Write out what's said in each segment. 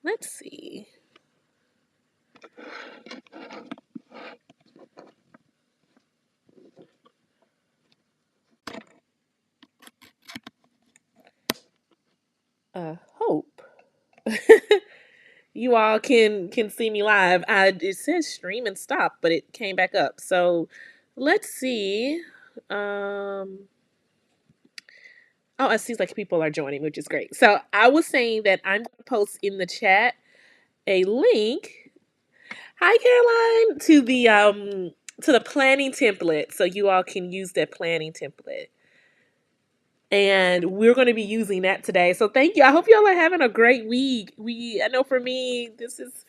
Let's see. Hope you all can see me live. It says stream and stop, but it came back up. So let's see. Um, oh, it seems like people are joining, which is great. So I was saying that I'm going to post in the chat a link. Hi, Caroline, to the planning template, so you all can use that planning template. And we're going to be using that today. So thank you. I hope y'all are having a great week. I know for me, this is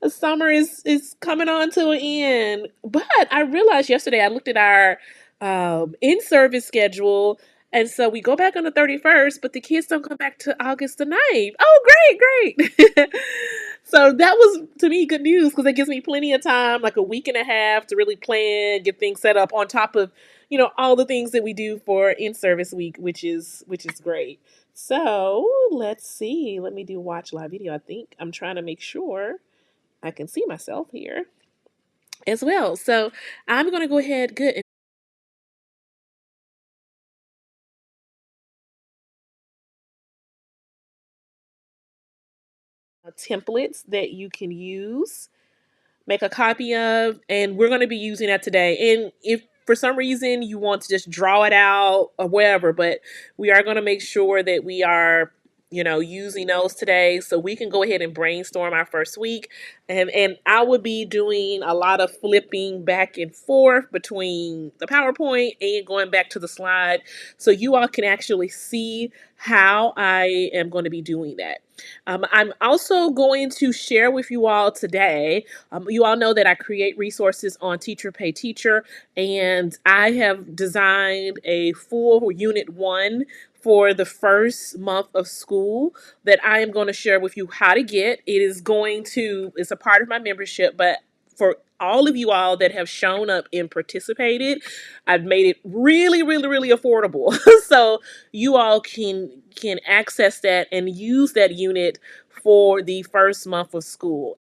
the summer is coming on to an end. But I realized yesterday I looked at our in service schedule, and so we go back on the 31st, but the kids don't come back to August the 9th. Oh, great. So that was, to me, good news because it gives me plenty of time, like a week and a half, to really plan, get things set up on top of all the things that we do for in service week, which is great. So let's see. Let me do watch live video. I think I'm trying to make sure I can see myself here as well. So I'm going to go ahead. Good. Templates that you can use, make a copy of, and we're going to be using that today. And if for some reason you want to just draw it out or whatever, but we are going to make sure that we are using those today so we can go ahead and brainstorm our first week. And I would be doing a lot of flipping back and forth between the PowerPoint and going back to the slide so you all can actually see how I am going to be doing that. I'm also going to share with you all today. You all know that I create resources on Teacher Pay Teacher, and I have designed a full Unit 1 for the first month of school that I am going to share with you how to get. It's a part of my membership, but for all of you all that have shown up and participated, I've made it really, really, really affordable. So you all can access that and use that unit for the first month of school.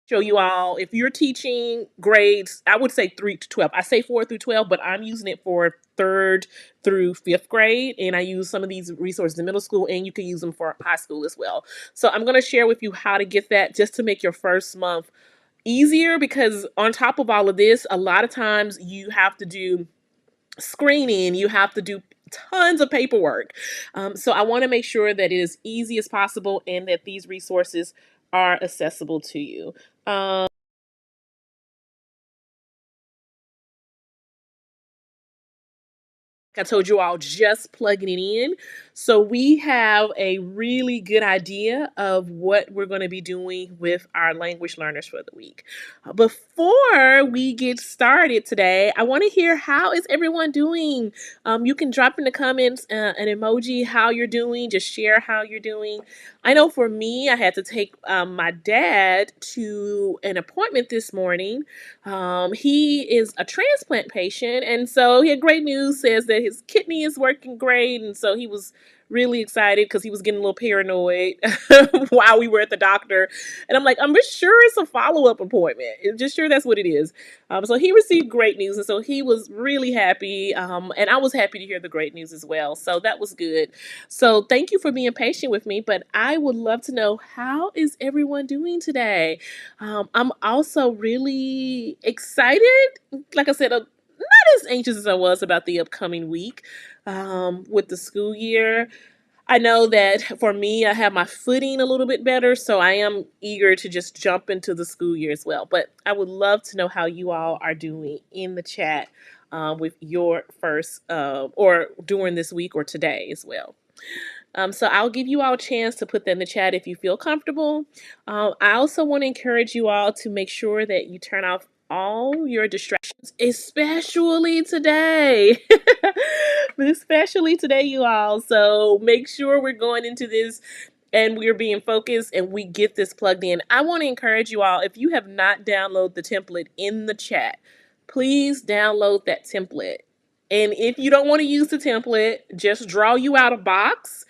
Show you all, if you're teaching grades, I would say 3 to 12. I say 4 through 12, but I'm using it for 3rd through 5th grade, and I use some of these resources in middle school, and you can use them for high school as well. So I'm going to share with you how to get that just to make your first month easier, because on top of all of this, a lot of times you have to do screening, you have to do tons of paperwork. So I want to make sure that it is easy as possible and that these resources are accessible to you. I told you all, just plugging it in. So we have a really good idea of what we're going to be doing with our language learners for the week. Before we get started today, I want to hear, how is everyone doing? You can drop in the comments an emoji how you're doing. Just share how you're doing. I know for me, I had to take my dad to an appointment this morning. He is a transplant patient, and so he had great news, says that his kidney is working great, and so he was really excited because he was getting a little paranoid while we were at the doctor. And I'm like, I'm just sure it's a follow-up appointment. I'm just sure that's what it is. So he received great news, and so he was really happy, and I was happy to hear the great news as well. So that was good. So thank you for being patient with me, but I would love to know, how is everyone doing today? I'm also really excited. Like I said, not as anxious as I was about the upcoming week with the school year. I know that for me, I have my footing a little bit better, so I am eager to just jump into the school year as well. But I would love to know how you all are doing in the chat with your first or during this week or today as well. So I'll give you all a chance to put that in the chat if you feel comfortable. I also want to encourage you all to make sure that you turn off all your distractions, especially today. Especially today, you all. So make sure we're going into this and we're being focused and we get this plugged in. I want to encourage you all, if you have not downloaded the template in the chat, please download that template. And if you don't want to use the template, just draw you out a box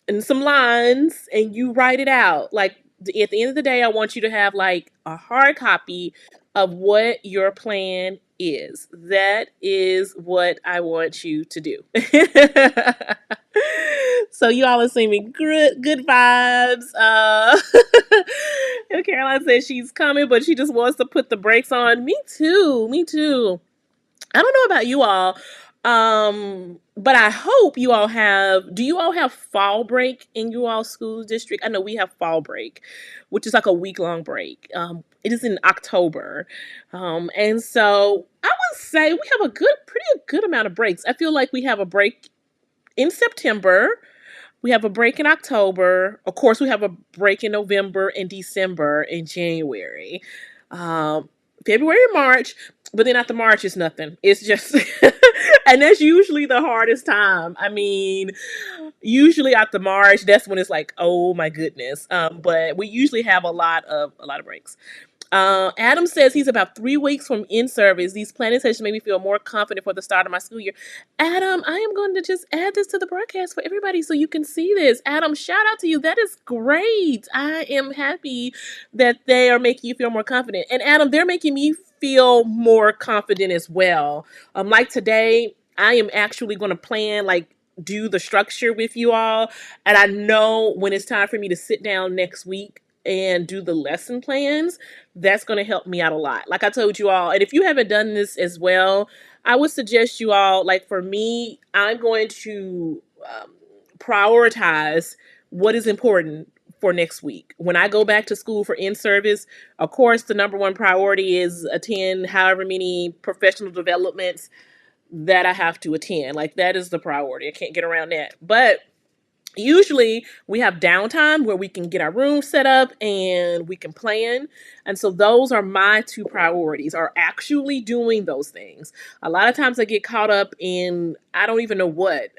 and some lines and you write it out. Like at the end of the day, I want you to have like a hard copy of what your plan is. That is what I want you to do. So you all are sending me good vibes. And Caroline says she's coming, but she just wants to put the brakes on. Me too. Me too. I don't know about you all, but I hope you all have. Do you all have fall break in you all school district? I know we have fall break, which is like a week long break. It is in October, and so I would say we have a pretty good amount of breaks. I feel like we have a break in September. We have a break in October. Of course, we have a break in November and December and January. Um, February and March, but then after March it's nothing. It's just and that's usually the hardest time. I mean, usually after March, that's when it's like, oh my goodness. But we usually have a lot of breaks. Adam says he's about 3 weeks from in service. These planning sessions make me feel more confident for the start of my school year. Adam, I am going to just add this to the broadcast for everybody so you can see this. Adam, shout out to you. That is great. I am happy that they are making you feel more confident. And Adam, they're making me feel more confident as well. Like today, I am actually going to plan like do the structure with you all, and I know when it's time for me to sit down next week and do the lesson plans, that's going to help me out a lot. Like I told you all, and if you haven't done this as well, I would suggest you all, like for me, I'm going to prioritize what is important for next week. When I go back to school for in service, of course, the number one priority is attend however many professional developments that I have to attend. Like that is the priority. I can't get around that. But usually we have downtime where we can get our room set up and we can plan. And so those are my two priorities, are actually doing those things. A lot of times I get caught up in I don't even know what.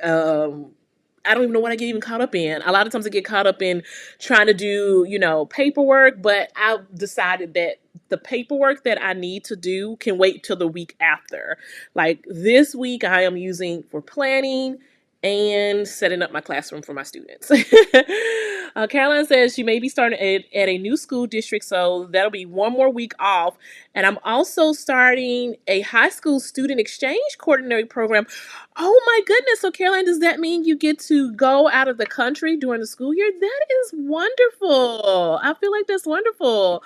I don't even know what I get even caught up in. A lot of times I get caught up in trying to do, paperwork, but I've decided that the paperwork that I need to do can wait till the week after. Like this week I am using for planning and setting up my classroom for my students. Caroline says she may be starting at a new school district, so that'll be one more week off. And I'm also starting a high school student exchange coordinator program. Oh my goodness. So, Caroline, does that mean you get to go out of the country during the school year? That is wonderful. I feel like that's wonderful.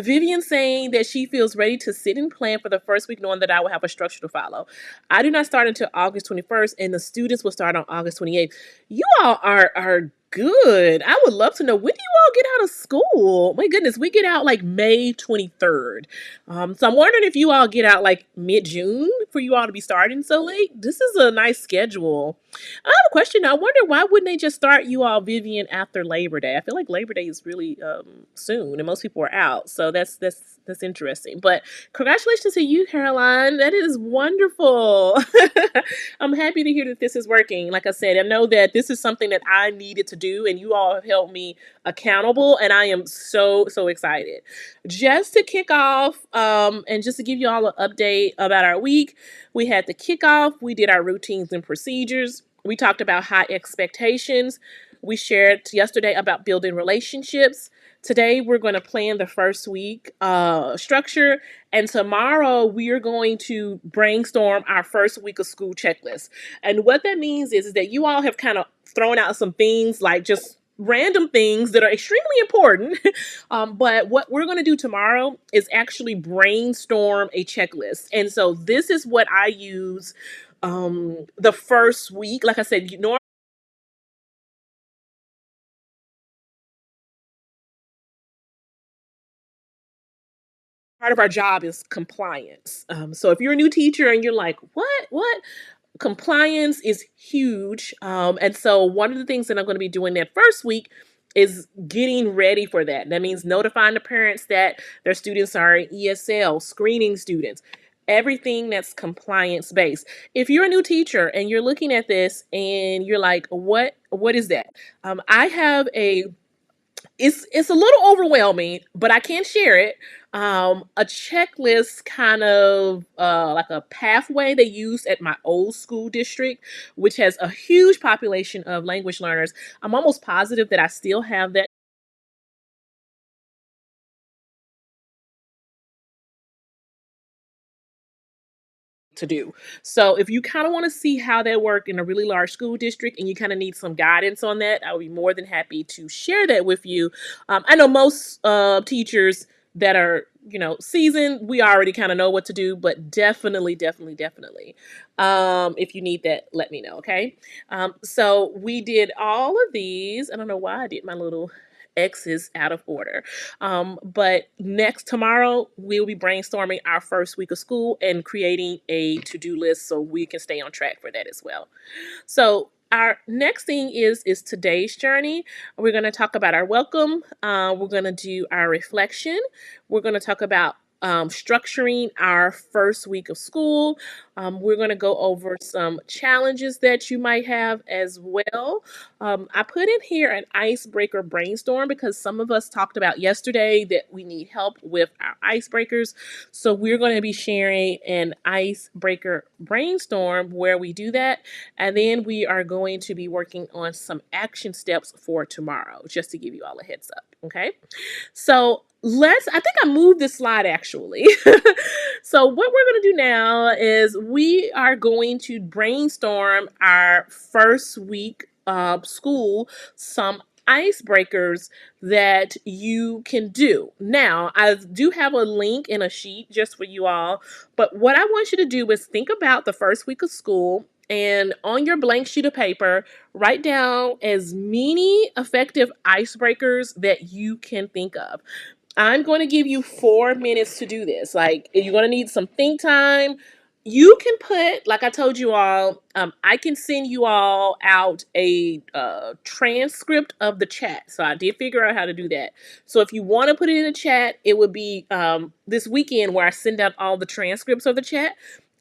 Vivian saying that she feels ready to sit and plan for the first week, knowing that I will have a structure to follow. I do not start until August 21st, and the students will start on August 28th. You all are good. I would love to know, when do you all get out of school? My goodness, we get out like May 23rd. So I'm wondering if you all get out like mid-June for you all to be starting so late. This is a nice schedule. I have a question. I wonder, why wouldn't they just start you all, Vivian, after Labor Day? I feel like Labor Day is really soon, and most people are out. So that's interesting. But congratulations to you, Caroline. That is wonderful. I'm happy to hear that this is working. Like I said, I know that this is something that I needed to do, and you all have held me accountable, and I am so excited. Just to kick off, and just to give you all an update about our week, we had the kickoff. We did our routines and procedures. We talked about high expectations. We shared yesterday about building relationships. Today, we're going to plan the first week structure. And tomorrow, we are going to brainstorm our first week of school checklist. And what that means is that you all have kind of thrown out some things, like just random things that are extremely important. But what we're going to do tomorrow is actually brainstorm a checklist. And so this is what I use the first week. Like I said, part of our job is compliance. So if you're a new teacher and you're like, what? Compliance is huge. And so one of the things that I'm going to be doing that first week is getting ready for that. That means notifying the parents that their students are in ESL, screening students, everything that's compliance based. If you're a new teacher and you're looking at this and you're like, what is that? I have a it's a little overwhelming, but I can share it. A checklist, kind of like a pathway they used at my old school district, which has a huge population of language learners. I'm almost positive that I still have that to do. So if you kind of want to see how they work in a really large school district and you kind of need some guidance on that, I would be more than happy to share that with you. I know most teachers that are, seasoned, we already kind of know what to do, but definitely, definitely, definitely. If you need that, let me know. Okay. So we did all of these. I don't know why I did my little X's out of order. But next tomorrow, we'll be brainstorming our first week of school and creating a to-do list so we can stay on track for that as well. So our next thing is today's journey. We're going to talk about our welcome. We're going to do our reflection. We're going to talk about structuring our first week of school. We're going to go over some challenges that you might have as well. I put in here an icebreaker brainstorm because some of us talked about yesterday that we need help with our icebreakers. So we're going to be sharing an icebreaker brainstorm where we do that. And then we are going to be working on some action steps for tomorrow, just to give you all a heads up. Okay. So I think I moved this slide actually. So what we're going to do now is we are going to brainstorm our first week of school, some icebreakers that you can do. Now, I do have a link in a sheet just for you all, but what I want you to do is think about the first week of school and on your blank sheet of paper, write down as many effective icebreakers that you can think of. I'm going to give you 4 minutes to do this. Like, you're going to need some think time. You can put, like I told you all, I can send you all out a transcript of the chat. So I did figure out how to do that. So if you want to put it in the chat, it would be this weekend where I send out all the transcripts of the chat.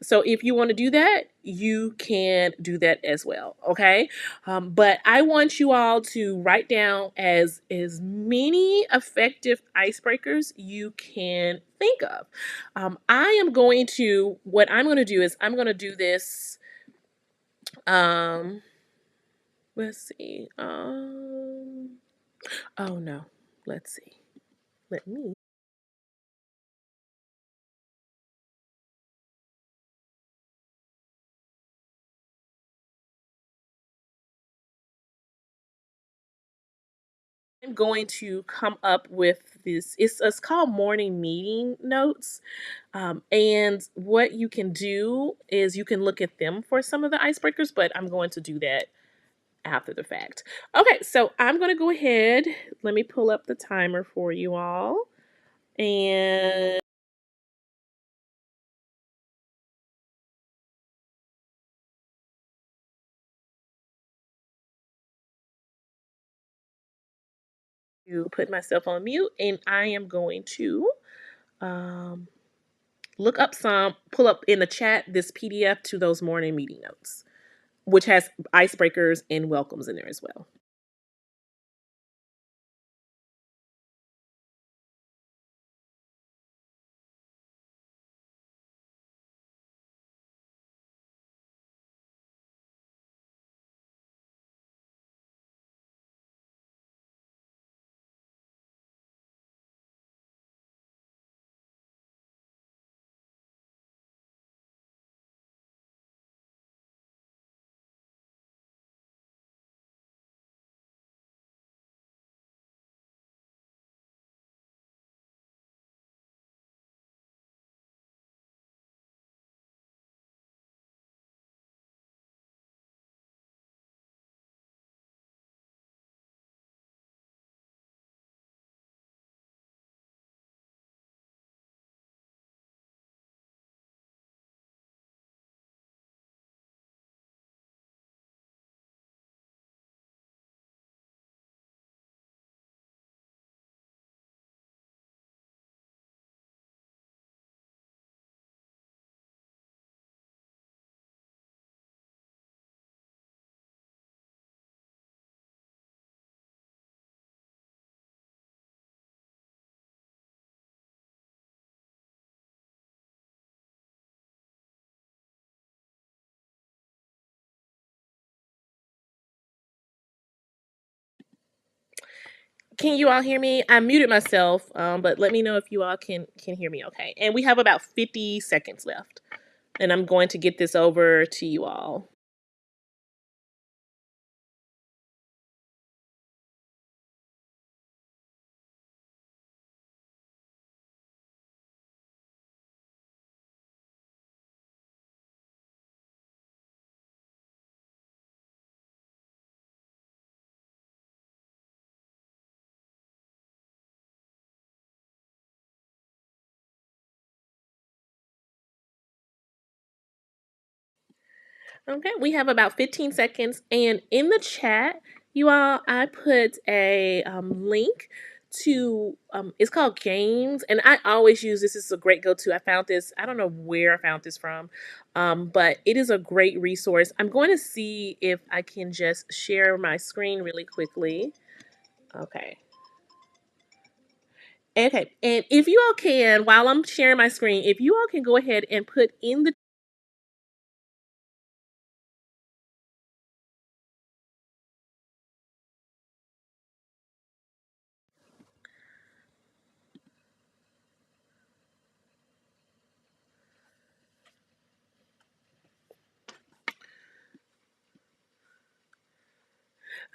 So if you want to do that, you can do that as well. Okay. But I want you all to write down as many effective icebreakers you can think of. What I'm going to do is I'm going to do this. Um, let's see. Oh no. Let's see. Let me. I'm going to come up with this. It's called morning meeting notes. And what you can do is you can look at them for some of the icebreakers, but I'm going to do that after the fact. Okay, so I'm going to go ahead. Let me pull up the timer for you all. And you put myself on mute, and I am going to um, pull up in the chat this PDF to those morning meeting notes, which has icebreakers and welcomes in there as well. Can you all hear me? I muted myself, but let me know if you all can hear me okay. And we have about 50 seconds left. And I'm going to get this over to you all. Okay, we have about 15 seconds. And in the chat, you all, I put a link to, it's called Games. And I always use this. This is a great go to. I found this, I don't know where I found this from, but it is a great resource. I'm going to see if I can just share my screen really quickly. Okay. Okay, and if you all can, while I'm sharing my screen, if you all can go ahead and put in the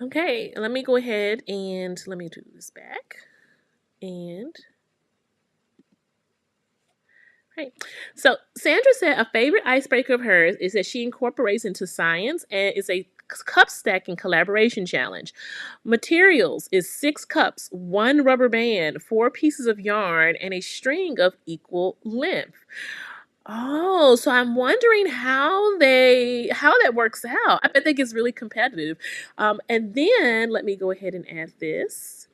okay, let me go ahead and let me do this back. And right. So Sandra said a favorite icebreaker of hers is that she incorporates into science and is a cup stacking collaboration challenge. Materials is 6 cups, 1 rubber band, 4 pieces of yarn, and a string of equal length. Oh, so I'm wondering how that works out. I bet that gets really competitive. And then let me go ahead and add this.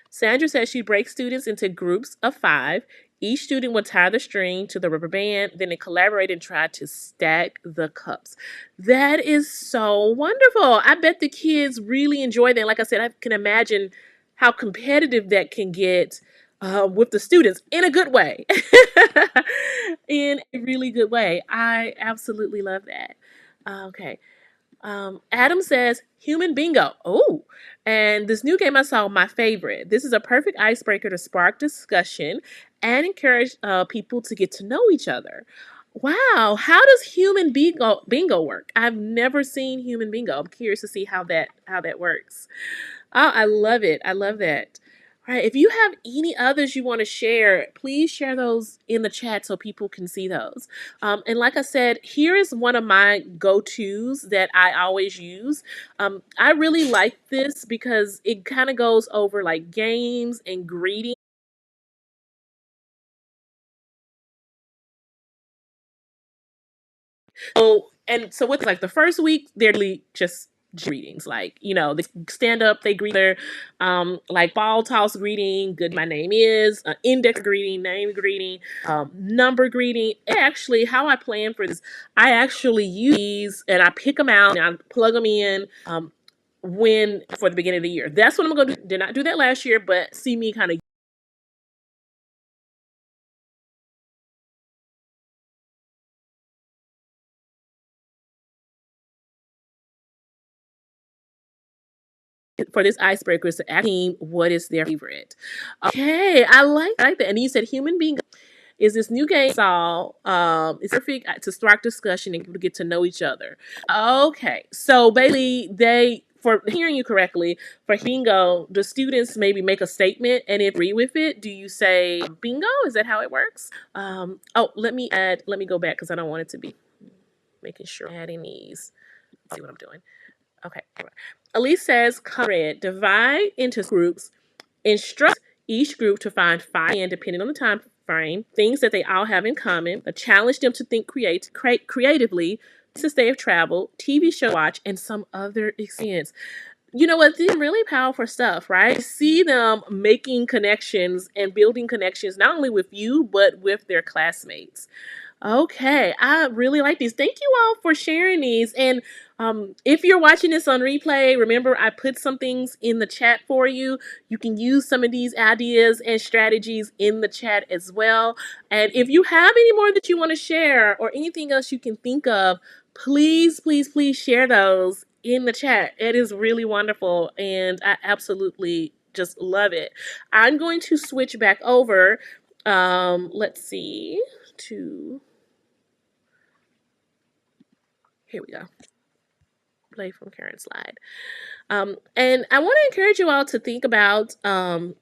Sandra says she breaks students into groups of 5. Each student will tie the string to the rubber band, then they collaborate and try to stack the cups. That is so wonderful. I bet the kids really enjoy that. Like I said, I can imagine how competitive that can get with the students in a good way. In a really good way. I absolutely love that. Okay. Adam says human bingo. Oh, and this new game I saw, my favorite. This is a perfect icebreaker to spark discussion and encourage people to get to know each other. Wow, how does human bingo work? I've never seen human bingo. I'm curious to see how that works. Oh, I love it. I love that. All right. If you have any others you want to share, please share those in the chat so people can see those. And like I said, here is one of my go tos that I always use. I really like this because it kind of goes over like games and greetings. So what's like the first week, they're really just greetings. Like, they stand up, they greet their like ball toss greeting, good my name is, index greeting, name greeting, number greeting. And actually how I plan for this, I actually use these and I pick them out and I plug them in when for the beginning of the year. That's what I'm gonna do. Did not do that last year, but see me kind of for this icebreaker is to ask them what is their favorite. Okay, I like that. And you said human being is this new game saw. It's perfect to start discussion and to get to know each other. Okay, so basically for hearing you correctly, for bingo, the students maybe make a statement and if you agree with it, do you say bingo? Is that how it works? Oh, let me go back because I don't want it to be making sure I'm adding these. Let's see what I'm doing. Okay. Elise says, divide into groups, instruct each group to find 5, and depending on the time frame, things that they all have in common, challenge them to think creatively, to stay of travel, TV show watch, and some other experience. You know what? This is really powerful stuff, right? See them making connections and building connections, not only with you, but with their classmates. Okay, I really like these. Thank you all for sharing these. And if you're watching this on replay, remember I put some things in the chat for you. You can use some of these ideas and strategies in the chat as well. And if you have any more that you want to share or anything else you can think of, please, please, please share those in the chat. It is really wonderful, and I absolutely just love it. I'm going to switch back over. Let's see. To Here we go. Play from current slide. And I want to encourage you all to think about the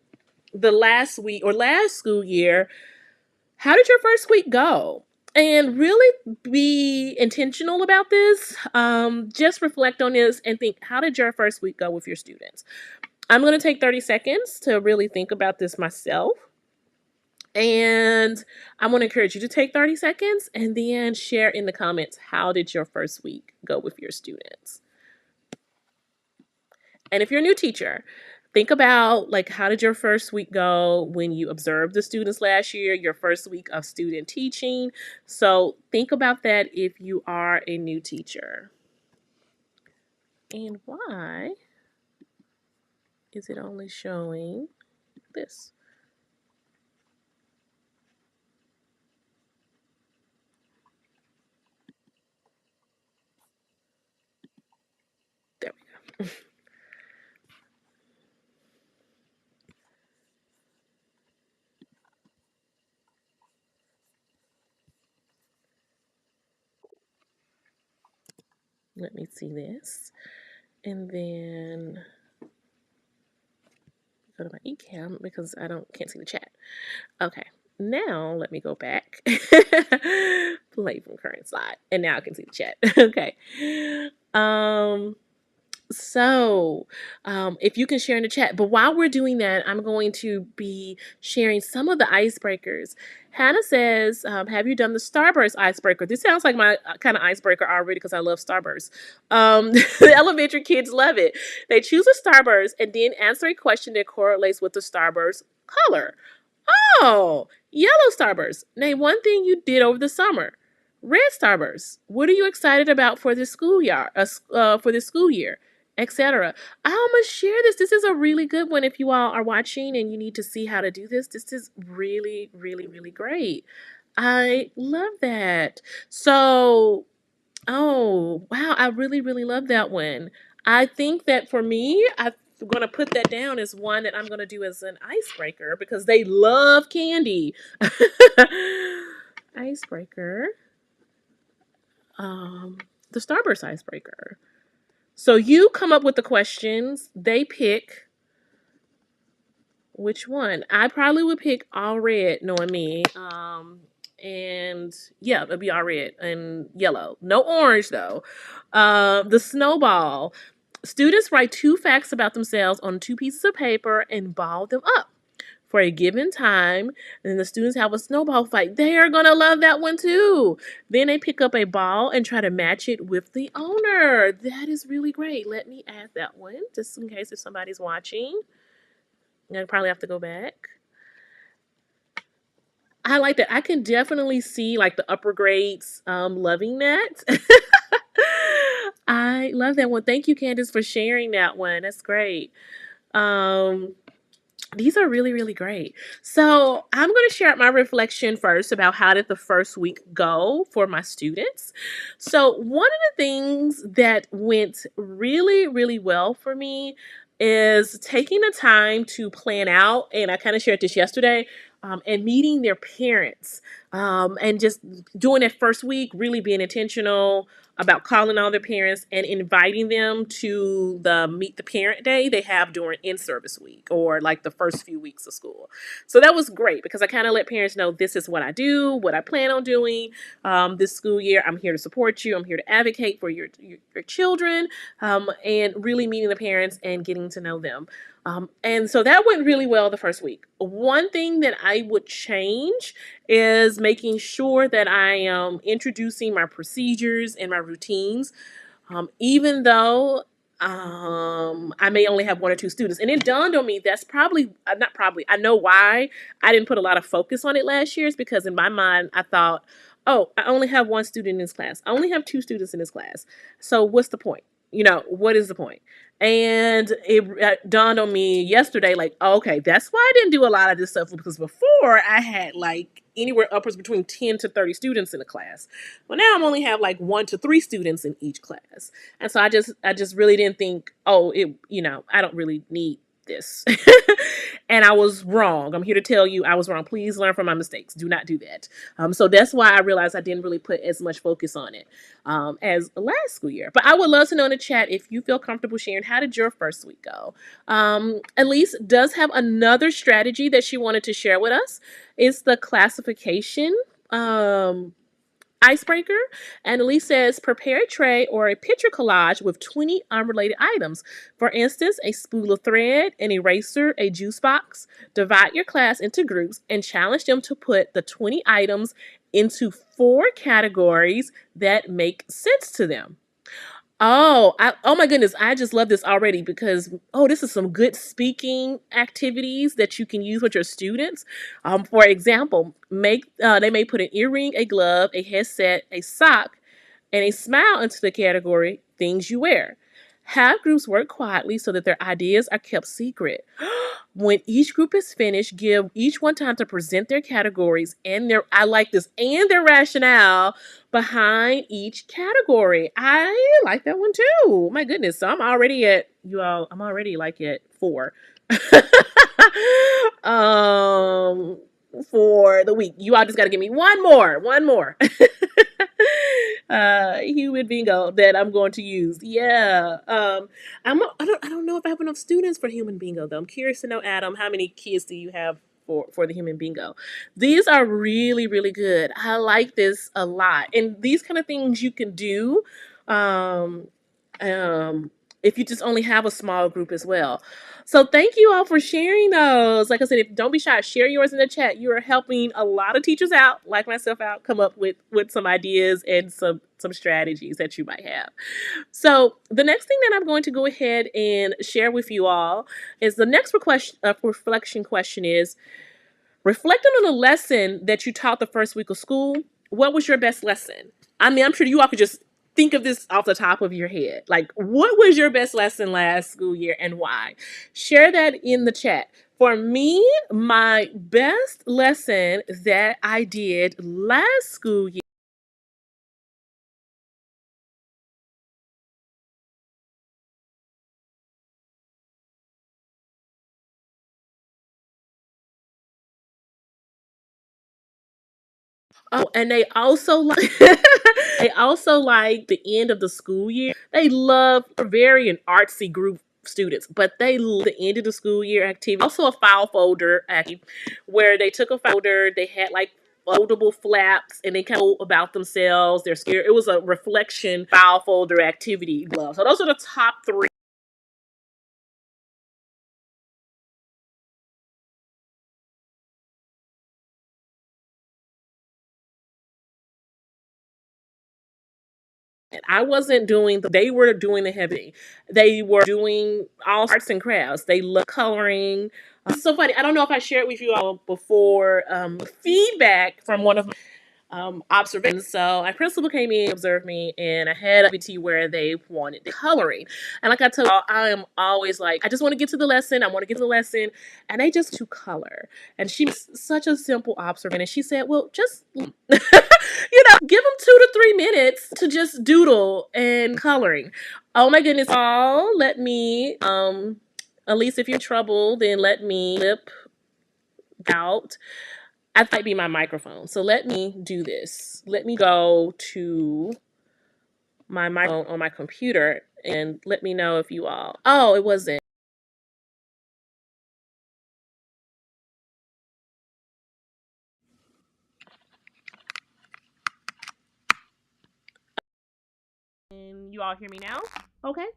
last week or last school year. How did your first week go? And really be intentional about this. Just reflect on this and think, how did your first week go with your students? I'm going to take 30 seconds to really think about this myself. And I want to encourage you to take 30 seconds and then share in the comments, how did your first week go with your students? And if you're a new teacher, think about, like, how did your first week go when you observed the students last year, your first week of student teaching. So think about that if you are a new teacher. And why is it only showing this? There we go. Let me see this. And then go to my eCam because I can't see the chat. Okay, now let me go back. Play from current slide. And now I can see the chat. Okay. If you can share in the chat, but while we're doing that, I'm going to be sharing some of the icebreakers. Hannah says, have you done the Starburst icebreaker? This sounds like my kind of icebreaker already because I love Starburst. The elementary kids love it. They choose a Starburst and then answer a question that correlates with the Starburst color. Oh, yellow Starburst. Name one thing you did over the summer. Red Starburst. What are you excited about for this school year? Etc. I'm gonna share this. This is a really good one. If you all are watching and you need to see how to do this, this is really, really, really great. I love that. So, oh wow, I really, really love that one. I think that for me, I'm gonna put that down as one that I'm gonna do as an icebreaker because they love candy. Icebreaker. The Starburst icebreaker. So you come up with the questions, they pick which one. I probably would pick all red, knowing me. And yeah, it'll be all red and yellow. No orange though. The snowball. Students write 2 facts about themselves on 2 pieces of paper and ball them up for a given time, and then the students have a snowball fight. They are going to love that one too. Then they pick up a ball and try to match it with the owner. That is really great. Let me add that one just in case if somebody's watching. I probably have to go back. I like that. I can definitely see like the upper grades loving that. I love that one. Thank you, Candace, for sharing that one. That's great. These are really, really great. So I'm going to share my reflection first about how did the first week go for my students. So one of the things that went really, really well for me is taking the time to plan out, and I kind of shared this yesterday, and meeting their parents, and just doing that first week, really being intentional about calling all their parents and inviting them to the Meet the Parent Day they have during in-service week or like the first few weeks of school. So that was great because I kind of let parents know this is what I do, what I plan on doing this school year. I'm here to support you. I'm here to advocate for your children, and really meeting the parents and getting to know them. And so that went really well the first week. One thing that I would change is making sure that I am introducing my procedures and my routines, even though I may only have 1 or 2 students. And it dawned on me that's probably, not probably, I know why I didn't put a lot of focus on it last year is because in my mind I thought, oh, I only have 1 student in this class. I only have 2 students in this class. So what's the point? What is the point? And it dawned on me yesterday, like, okay, that's why I didn't do a lot of this stuff, because before I had like anywhere upwards between 10 to 30 students in a class. Well, now I'm only have like 1 to 3 students in each class. And so I just really didn't think, oh, I don't really need this. And I was wrong. I'm here to tell you I was wrong. Please learn from my mistakes. Do not do that. So that's why I realized I didn't really put as much focus on it as last school year. But I would love to know in the chat if you feel comfortable sharing, how did your first week go? Elise does have another strategy that she wanted to share with us. It's the classification icebreaker. And Elise says, prepare a tray or a picture collage with 20 unrelated items. For instance, a spool of thread, an eraser, a juice box. Divide your class into groups and challenge them to put the 20 items into 4 categories that make sense to them. Oh my goodness, I just love this already, because this is some good speaking activities that you can use with your students. For example, make they may put an earring, a glove, a headset, a sock, and a smile into the category things you wear. Have groups work quietly so that their ideas are kept secret. When each group is finished, give each one time to present their categories and their I like this and their rationale behind each category. I like that one too. My goodness. So I'm already at I'm already like at 4. um for the week. You all just gotta give me one more. Human bingo that I'm going to use. Yeah. I don't know if I have enough students for human bingo though. I'm curious to know, Adam, how many kids do you have for the human bingo? These are really, really good. I like this a lot. And these kind of things you can do um um if you just only have a small group as well. So thank you all for sharing those. Like I said, don't be shy. Share yours in the chat. You are helping a lot of teachers out, like myself out, come up with some ideas and some strategies that you might have. So the next thing that I'm going to go ahead and share with you all is the next reflection question is, reflecting on a lesson that you taught the first week of school. What was your best lesson? I mean, I'm sure you all could just think of this off the top of your head. Like, what was your best lesson last school year and why? Share that in the chat. For me, my best lesson that I did last school year. Oh, and they also like they also like the end of the school year. They love a very an artsy group students, but they love the end of the school year activity. Also a file folder activity where they took a folder, they had like foldable flaps and they kind of about themselves. They're scared. It was a reflection file folder activity. So those are the top 3. I wasn't doing they were doing the heavy. They were doing all arts and crafts. They love coloring. It's so funny. I don't know if I shared with you all before feedback from one of observations. So my principal came in, observed me, and I had a activity where they wanted the coloring. And like I told you, I am always like, I just want to get to the lesson. I want to get to the lesson. And they just to color. And she was such a simple observation. And she said, well, just, give them 2 to 3 minutes to just doodle and coloring. Oh my goodness. All let me, at least if you're in trouble, then let me flip out. I might be my microphone. So let me do this. Let me go to my microphone on my computer and let me know if you all. Oh, it wasn't. Can you all hear me now? Okay.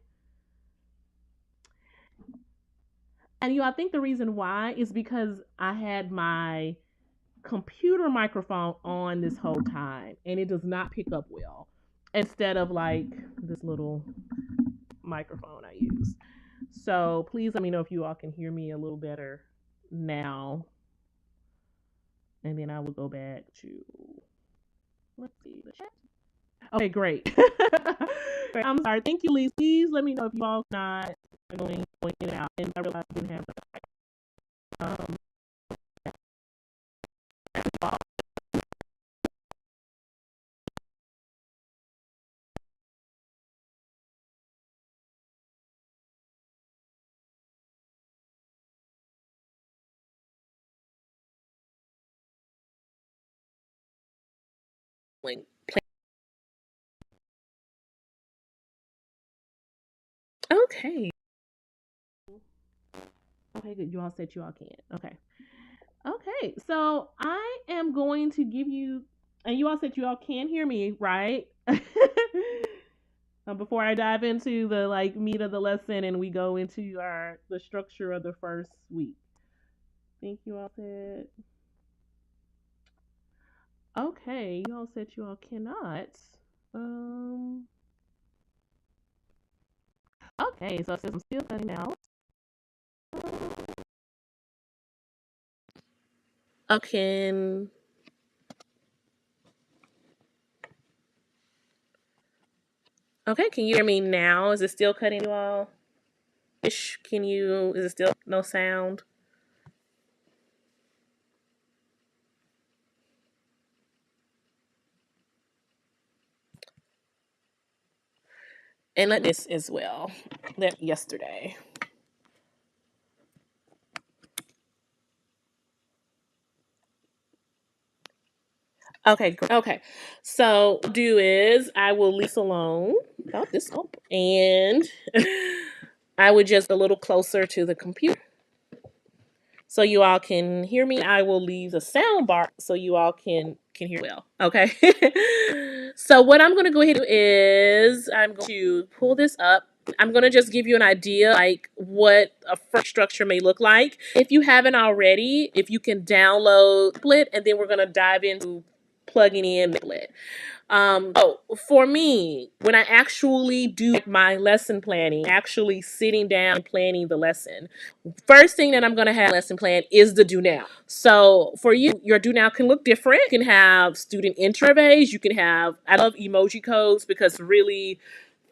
And I think the reason why is because I had my computer microphone on this whole time and it does not pick up well instead of like this little microphone I use. So please let me know if you all can hear me a little better now. And then I will go back to, let's see, the chat. Okay, great. I'm sorry. Thank you, Lisa. Please let me know if you all not going in and out. And I realize I didn't have um link. Okay. Okay, good. You all said you all can. Okay. Okay. So I am going to give you, and you all said you all can hear me, right? Before I dive into the like meat of the lesson and we go into our the structure of the first week. Thank you all said. Okay, you all said you all cannot. Um. Okay, so it says I'm still cutting out. Okay. Okay, can you hear me now? Is it still cutting you all? Ish, can you? Is it still no sound? And let this as well. That yesterday. Okay, great. Okay. So do is I will leave this alone about this up and I would just a little closer to the computer so you all can hear me. I will leave the sound bar so you all can hear well. Okay. So what I'm going to go ahead and do is I'm going to pull this up. I'm going to just give you an idea like what a first structure may look like. If you haven't already, if you can download Split, and then we're going to dive into plugging in Split. Oh, for me, when I actually do my lesson planning, actually sitting down and planning the lesson, first thing that I'm going to have lesson plan is the do now. So for you, your do now can look different. You can have student surveys. You can have, I love emoji codes because it's really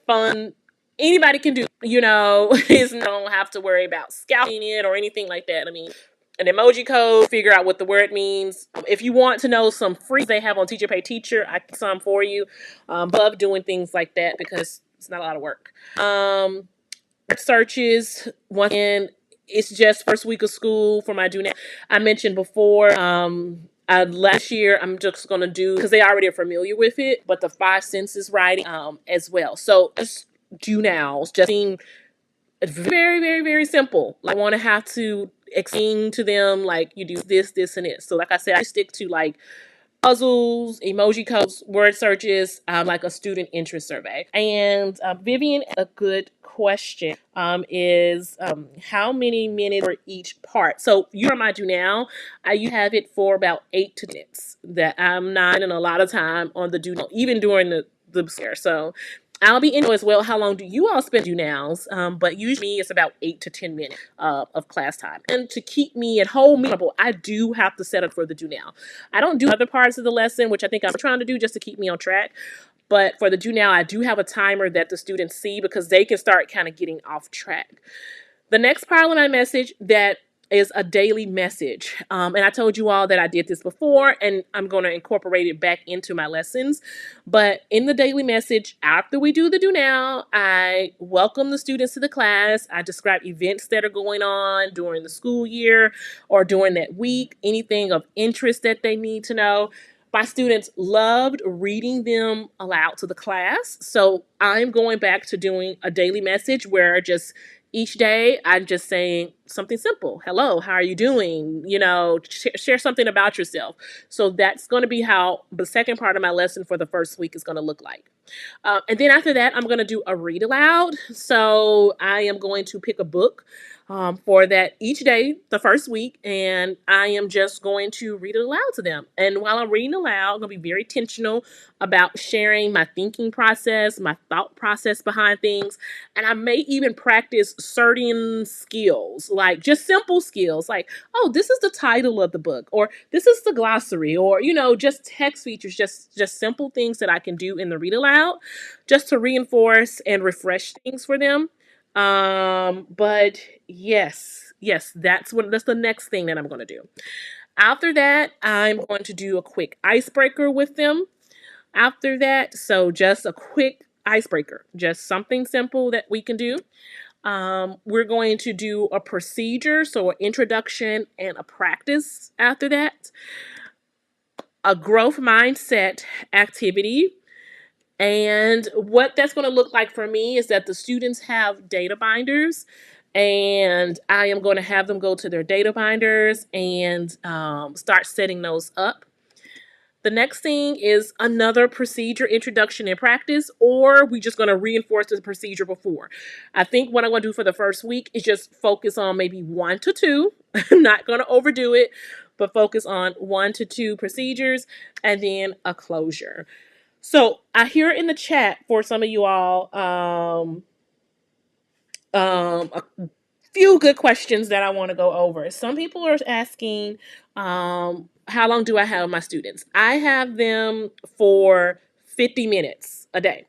fun. Anybody can do, is don't have to worry about scouting it or anything like that. I mean, an emoji code, figure out what the word means. If you want to know some free they have on Teacher Pay Teacher, I can some for you. Love doing things like that because it's not a lot of work. Searches, once again, it's just first week of school for my do now. I mentioned before, last year I'm just gonna do because they already are familiar with it, but the five senses writing as well. So just do nows, just being very, very, very simple. Like, I want to have to explain to them like you do this, this, and this. So like I said, I stick to like puzzles, emoji codes, word searches, like a student interest survey. And Vivian, a good question is how many minutes for each part? So you are my do now. You have it for about 8 to 10 minutes. That I'm not in a lot of time on the do now, even during the scare. So I'll be in as well. How long do you all spend do nows? But usually it's about 8 to 10 minutes of class time. And to keep me at home, I do have to set up for the do now. I don't do other parts of the lesson, which I think I'm trying to do just to keep me on track. But for the do now, I do have a timer that the students see because they can start kind of getting off track. The next part of my message that is a daily message. And I told you all that I did this before, and I'm going to incorporate it back into my lessons. But in the daily message, after we do the do now, I welcome the students to the class. I describe events that are going on during the school year or during that week, anything of interest that they need to know. My students loved reading them aloud to the class. So I'm going back to doing a daily message where just each day I'm just saying something simple. Hello, how are you doing? Share something about yourself. So that's going to be how the second part of my lesson for the first week is going to look like. And then after that, I'm going to do a read aloud. So I am going to pick a book. for that each day, the first week, and I am just going to read it aloud to them. And while I'm reading aloud, I'm going to be very intentional about sharing my thinking process, my thought process behind things, and I may even practice certain skills, like just simple skills, like, oh, this is the title of the book, or this is the glossary, or just text features, just simple things that I can do in the read aloud, just to reinforce and refresh things for them. But yes, that's the next thing that I'm going to do. After that, I'm going to do a quick icebreaker with them. After that, so just a quick icebreaker, just something simple that we can do. We're going to do a procedure, so an introduction and a practice after that. A growth mindset activity. And what that's going to look like for me is that the students have data binders, and I am going to have them go to their data binders and start setting those up. The next thing is another procedure introduction and practice, or we just going to reinforce the procedure before. I think what I'm going to do for the first week is just focus on maybe 1 to 2. I'm not going to overdo it, but focus on 1 to 2 procedures and then a closure. So I hear in the chat for some of you all a few good questions that I want to go over. Some people are asking, how long do I have my students? I have them for 50 minutes a day.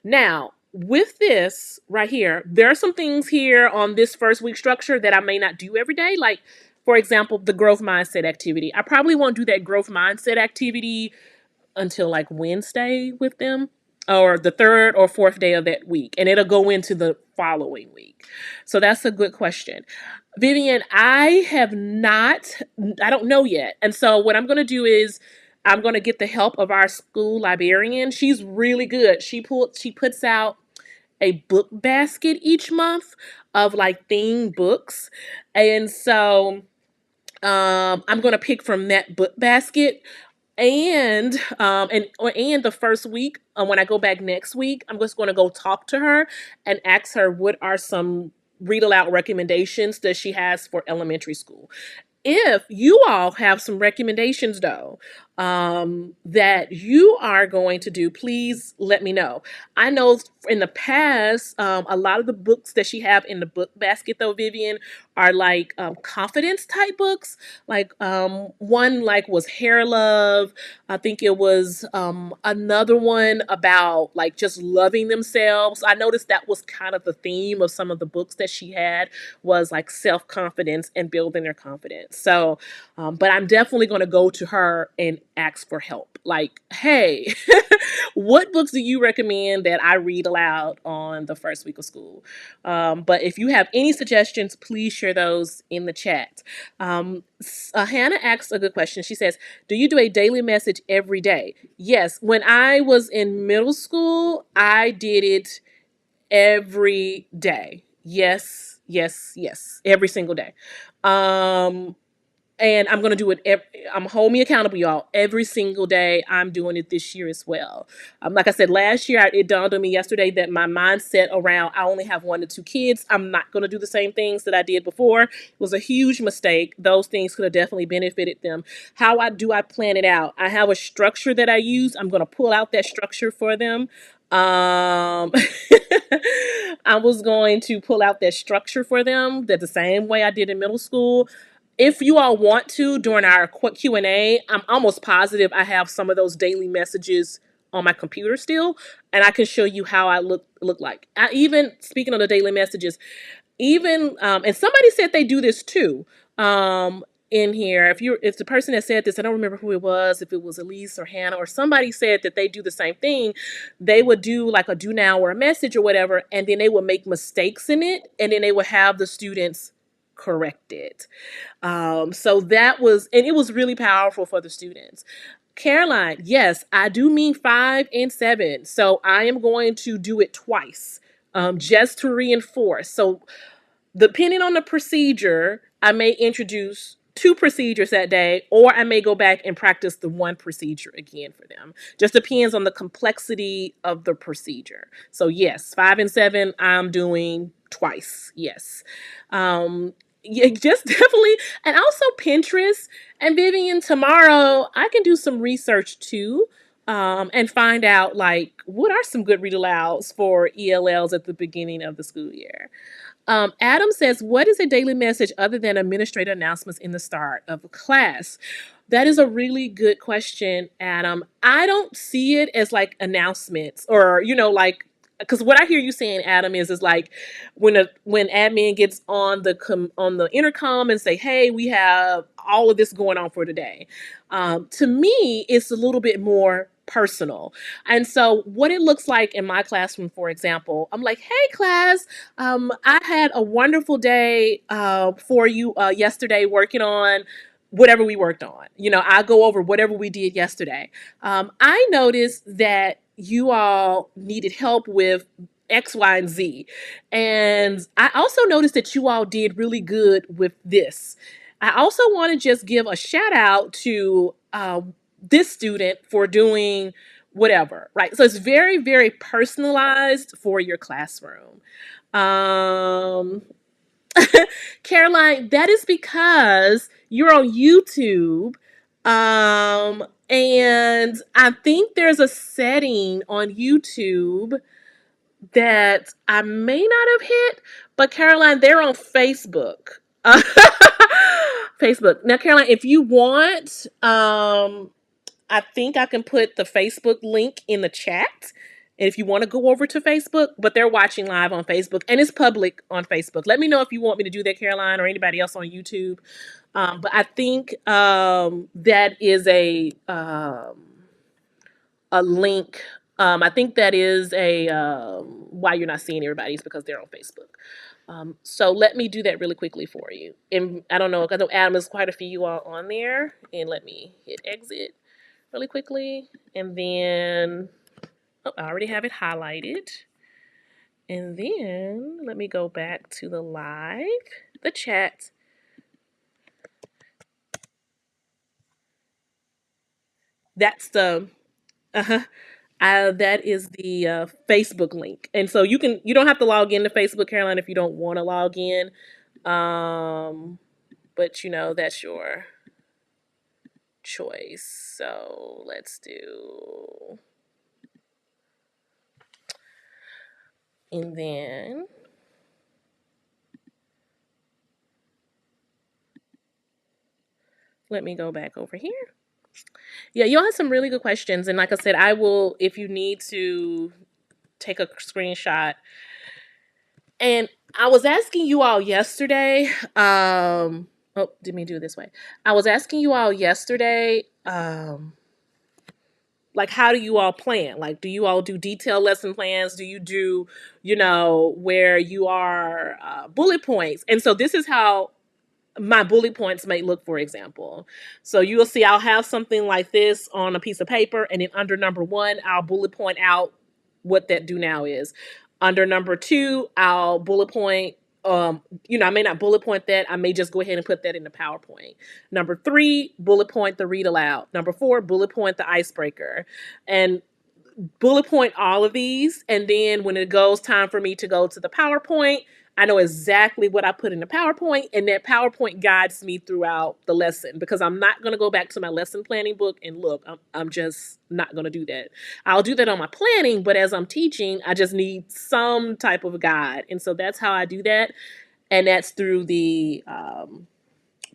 Now, with this right here, there are some things here on this first week structure that I may not do every day. Like, for example, the growth mindset activity. I probably won't do that growth mindset activity until like Wednesday with them, or the third or fourth day of that week, and it'll go into the following week. So that's a good question. Vivian, I don't know yet. And so what I'm going to do is I'm going to get the help of our school librarian. She's really good. She puts out a book basket each month of like themed books. And so I'm going to pick from that book basket, and the first week, when I go back next week, I'm just going to go talk to her and ask her what are some read aloud recommendations that she has for elementary school. If you all have some recommendations, though, that you are going to do, please let me know. I know in the past, a lot of the books that she have in the book basket, though, Vivian, are like confidence type books. Like one like was Hair Love. I think it was another one about like just loving themselves. I noticed that was kind of the theme of some of the books that she had, was like self-confidence and building their confidence. So, but I'm definitely going to go to her and ask for help. Like, hey, what books do you recommend that I read aloud on the first week of school? But if you have any suggestions, please share those in the chat. Hannah asks a good question. She says, do you do a daily message every day? Yes. When I was in middle school, I did it every day. Yes, every single day. And I'm going to do it. I'm hold me accountable, y'all. Every single day, I'm doing it this year as well. Like I said, last year, it dawned on me yesterday that my mindset around I only have 1 to 2 kids. I'm not going to do the same things that I did before. It was a huge mistake. Those things could have definitely benefited them. How I plan it out? I have a structure that I use. I'm going to pull out that structure for them. I was going to pull out that structure for them that the same way I did in middle school. If you all want to, during our quick Q&A, I'm almost positive I have some of those daily messages on my computer still, and I can show you how I look like. Even speaking of the daily messages, even and somebody said they do this too. In here, if the person that said this, I don't remember who it was, if it was Elise or Hannah or somebody, said that they do the same thing. They would do like a do now or a message or whatever, and then they would make mistakes in it, and then they would have the students correct it. So that was, and it was really powerful for the students. Caroline, yes, I do mean 5 and 7. So I am going to do it twice, just to reinforce. So depending on the procedure, I may introduce two procedures that day, or I may go back and practice the one procedure again for them. Just depends on the complexity of the procedure. So yes, 5 and 7, I'm doing twice. Yes. Yeah, just definitely. And also Pinterest. And Vivian, tomorrow I can do some research too, and find out like what are some good read alouds for ELLs at the beginning of the school year. Adam says, what is a daily message other than administrative announcements in the start of a class? That is a really good question, Adam. I don't see it as like announcements or, like, because what I hear you saying, Adam, is like when admin gets on on the intercom and say, "Hey, we have all of this going on for today." To me, it's a little bit more personal, and so what it looks like in my classroom, for example, I'm like, "Hey, class, I had a wonderful day for you yesterday working on whatever we worked on. I go over whatever we did yesterday. I noticed that you all needed help with X, Y, and Z. And I also noticed that you all did really good with this. I also want to just give a shout out to this student for doing whatever, right? So it's very, very personalized for your classroom. Um, Caroline, that is because you're on YouTube. And I think there's a setting on YouTube that I may not have hit, but Caroline, they're on Facebook. Facebook. Now, Caroline, if you want, I think I can put the Facebook link in the chat. And if you want to go over to Facebook, but they're watching live on Facebook and it's public on Facebook. Let me know if you want me to do that, Caroline, or anybody else on YouTube. But I think that is a link. I think that is a why you're not seeing everybody is because they're on Facebook. So let me do that really quickly for you. And I don't know, I know Adam is quite a few you all on there. And let me hit exit really quickly. And then, oh, I already have it highlighted. And then let me go back to the live, the chat. That's the, uh-huh. That is the Facebook link. And so you don't have to log into Facebook, Caroline, if you don't want to log in. But that's your choice. So let's do, and then let me go back over here. Yeah, you all have some really good questions. And like I said, I will, if you need to take a screenshot. And I was asking you all yesterday, oh, didn't mean to do it this way. I was asking you all yesterday, like, how do you all plan? Like, do you all do detailed lesson plans? Do you do, where you are bullet points? And so this is how my bullet points may look, for example. So you will see I'll have something like this on a piece of paper, and then under number 1, I'll bullet point out what that do now is. Under number 2, I'll bullet point, I may not bullet point that. I may just go ahead and put that in the PowerPoint. Number 3, bullet point the read aloud. Number 4, bullet point the icebreaker. And bullet point all of these, and then when it goes time for me to go to the PowerPoint, I know exactly what I put in the PowerPoint, and that PowerPoint guides me throughout the lesson, because I'm not going to go back to my lesson planning book and look. I'm just not going to do that. I'll do that on my planning, but as I'm teaching, I just need some type of guide, and so that's how I do that, and that's through the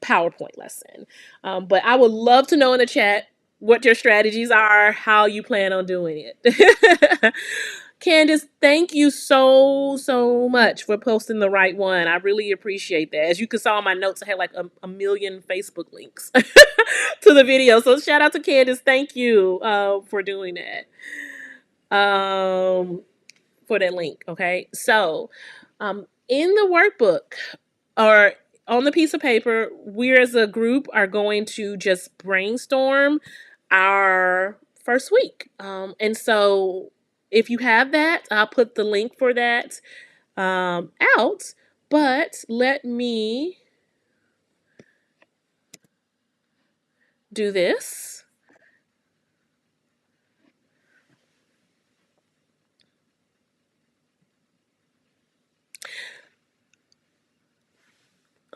PowerPoint lesson. But I would love to know in the chat what your strategies are, how you plan on doing it. Candace, thank you so much for posting the right one. I really appreciate that. As you can saw in my notes, I had like a million Facebook links to the video. So shout out to Candace. Thank you for doing that. For that link. Okay. So in the workbook, or on the piece of paper, we as a group are going to just brainstorm our first week. And so if you have that, I'll put the link for that out. But let me do this.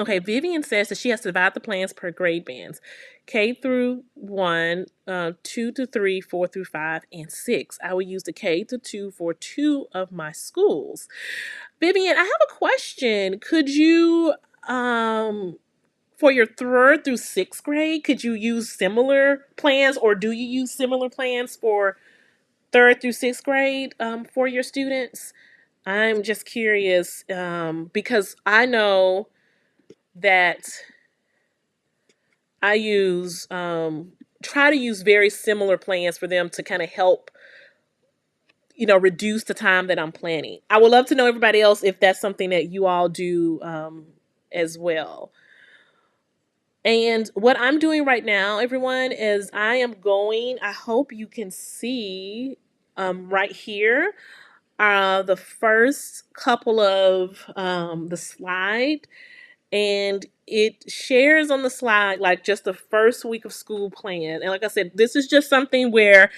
Okay, Vivian says that she has to divide the plans per grade bands. K through 1, 2 to 3, 4 through 5, and 6. I will use the K to 2 for 2 of my schools. Vivian, I have a question. Could you, for your 3rd through 6th grade, could you use similar plans, or do you use similar plans for 3rd through 6th grade for your students? I'm just curious because I know that I use try to use very similar plans for them to kind of help reduce the time that I'm planning. I would love to know everybody else if that's something that you all do as well. And what I'm doing right now, everyone, is I am going. I hope you can see right here the first couple of the slide, and it shares on the slide like just the first week of school plan. And like I said, this is just something where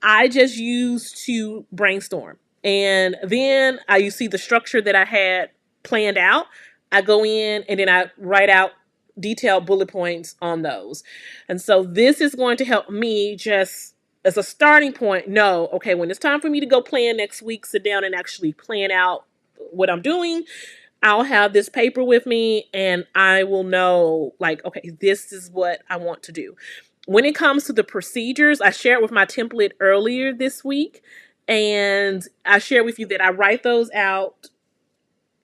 I just use to brainstorm. And then you see the structure that I had planned out. I go in and then I write out detailed bullet points on those. And so this is going to help me just as a starting point know, okay, when it's time for me to go plan next week, sit down and actually plan out what I'm doing. I'll have this paper with me and I will know, like, okay, this is what I want to do. When it comes to the procedures, I shared with my template earlier this week, and I shared with you that I write those out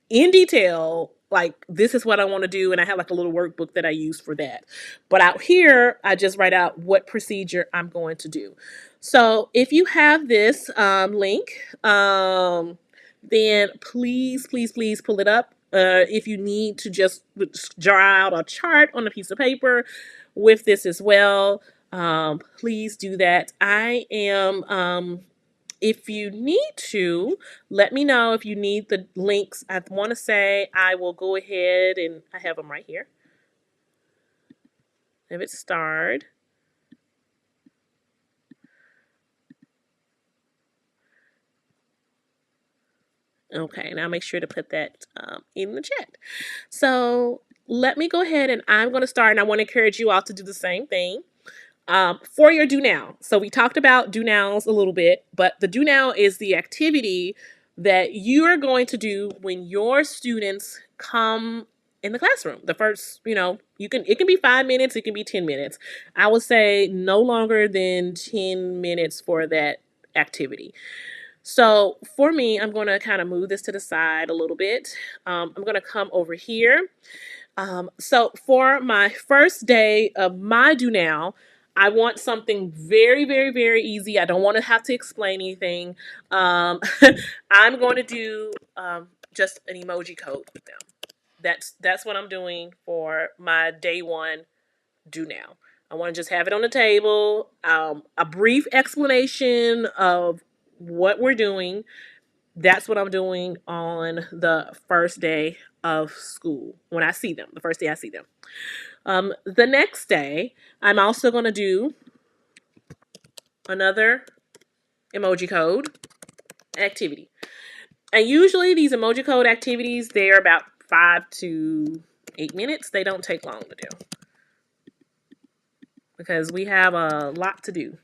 in detail. Like, this is what I want to do, and I have like a little workbook that I use for that. But out here, I just write out what procedure I'm going to do. So if you have this link, then please, please, please pull it up. If you need to just draw out a chart on a piece of paper with this as well, please do that. I am, if you need to, let me know if you need the links. I want to say I will go ahead and I have them right here. Have it starred. Okay, now make sure to put that in the chat. So let me go ahead and I'm going to start, and I want to encourage you all to do the same thing for your do now. So we talked about do nows a little bit, but the do now is the activity that you are going to do when your students come in the classroom. The first, it can be 5 minutes, it can be 10 minutes. I would say no longer than 10 minutes for that activity. So for me, I'm going to kind of move this to the side a little bit. I'm going to come over here. So for my first day of my do now, I want something very, very, very easy. I don't want to have to explain anything. I'm going to do just an emoji code with them. That's what I'm doing for my day one do now. I want to just have it on the table, a brief explanation of what we're doing. That's what I'm doing on the first day of school when I see them, the first day I see them. The next day, I'm also going to do another emoji code activity. And usually these emoji code activities, they're about 5 to 8 minutes. They don't take long to do because we have a lot to do.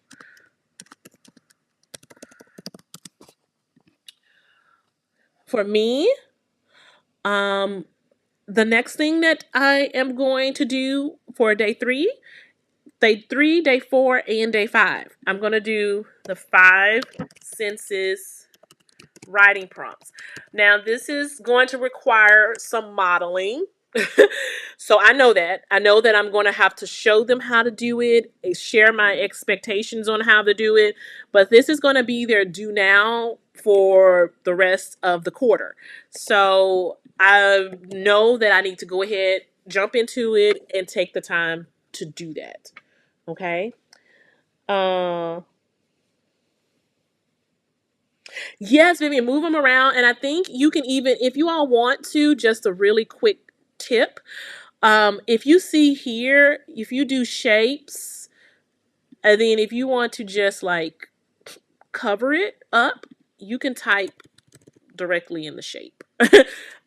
For me, the next thing that I am going to do for day 3, day 4, and day 5, I'm going to do the 5 senses writing prompts. Now, this is going to require some modeling. So I know that I'm going to have to show them how to do it, share my expectations on how to do it, but this is going to be their do now for the rest of the quarter. So I know that I need to go ahead, jump into it, and take the time to do that. Okay. Yes, Vivian, move them around. And I think you can even, if you all want to, just a really quick tip. If you see here, if you do shapes, And then if you want to just like cover it up, you can type directly in the shape.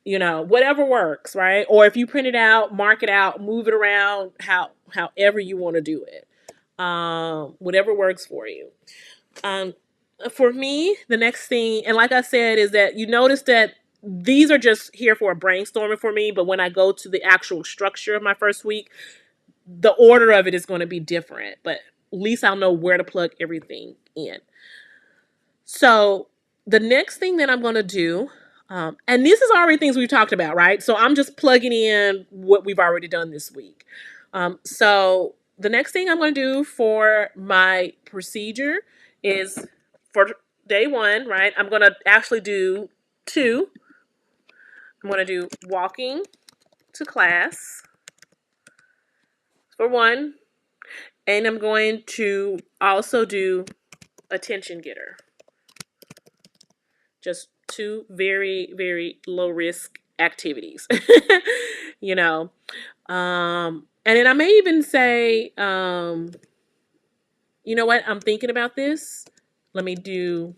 Whatever works, right? Or if you print it out, mark it out, move it around, however you want to do it. Whatever works for you. Um, for me, the next thing, and like I said, is that you notice that these are just here for a brainstorming for me, but when I go to the actual structure of my first week, the order of it is going to be different, but at least I'll know where to plug everything in. So the next thing that I'm going to do, and this is already things we've talked about, right? So I'm just plugging in what we've already done this week. So the next thing I'm going to do for my procedure is for day one, right? I'm going to actually do two. I'm going to do walking to class for one, and I'm going to also do attention getter. Just two very, very low risk activities. you know. And then I may even say, you know what? I'm thinking about this. Let me do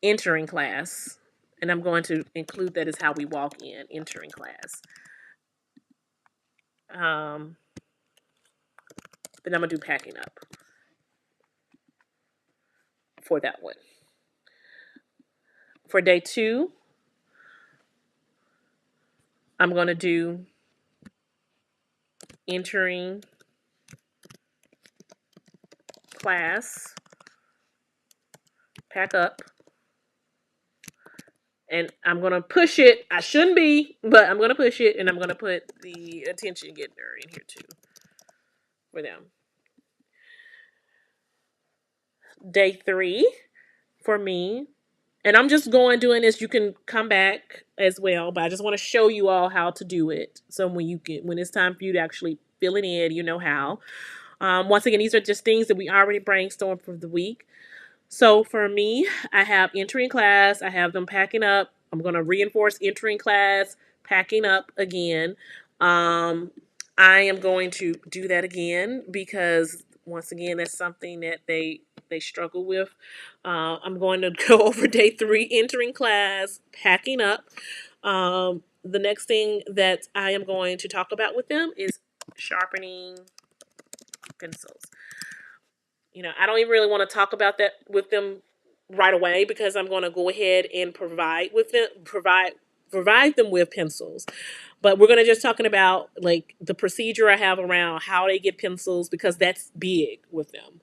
entering class. And I'm going to include that as how we walk in, entering class. Then I'm going to do packing up for that one. For day two, I'm going to do entering class, pack up, and I'm going to push it. I shouldn't be, but I'm going to push it, and I'm going to put the attention getter in here too for them. Day three for me, and I'm just doing this. You can come back as well, but I just want to show you all how to do it. So when it's time for you to actually fill it in, you know how. Once again, these are just things that we already brainstormed for the week. So for me, I have entering class. I have them packing up. I'm going to reinforce entering class, packing up again. I am going to do that again because once again, that's something that they struggle with. I'm going to go over day three, entering class, packing up. The next thing that I am going to talk about with them is sharpening pencils. I don't even really want to talk about that with them right away because I'm going to go ahead and provide them with pencils. But we're going to just talking about like the procedure I have around how they get pencils because that's big with them.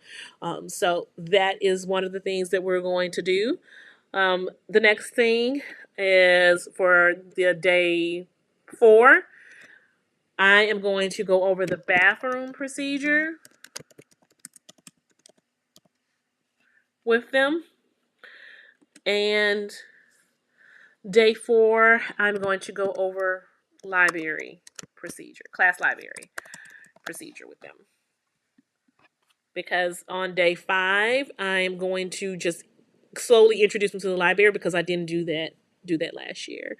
So that is one of the things that we're going to do. The next thing is for the day 4. I am going to go over the bathroom procedure with them. And day 4, I'm going to go over library procedure, class library procedure with them. Because on day 5, I'm going to just slowly introduce them to the library because I didn't do that last year.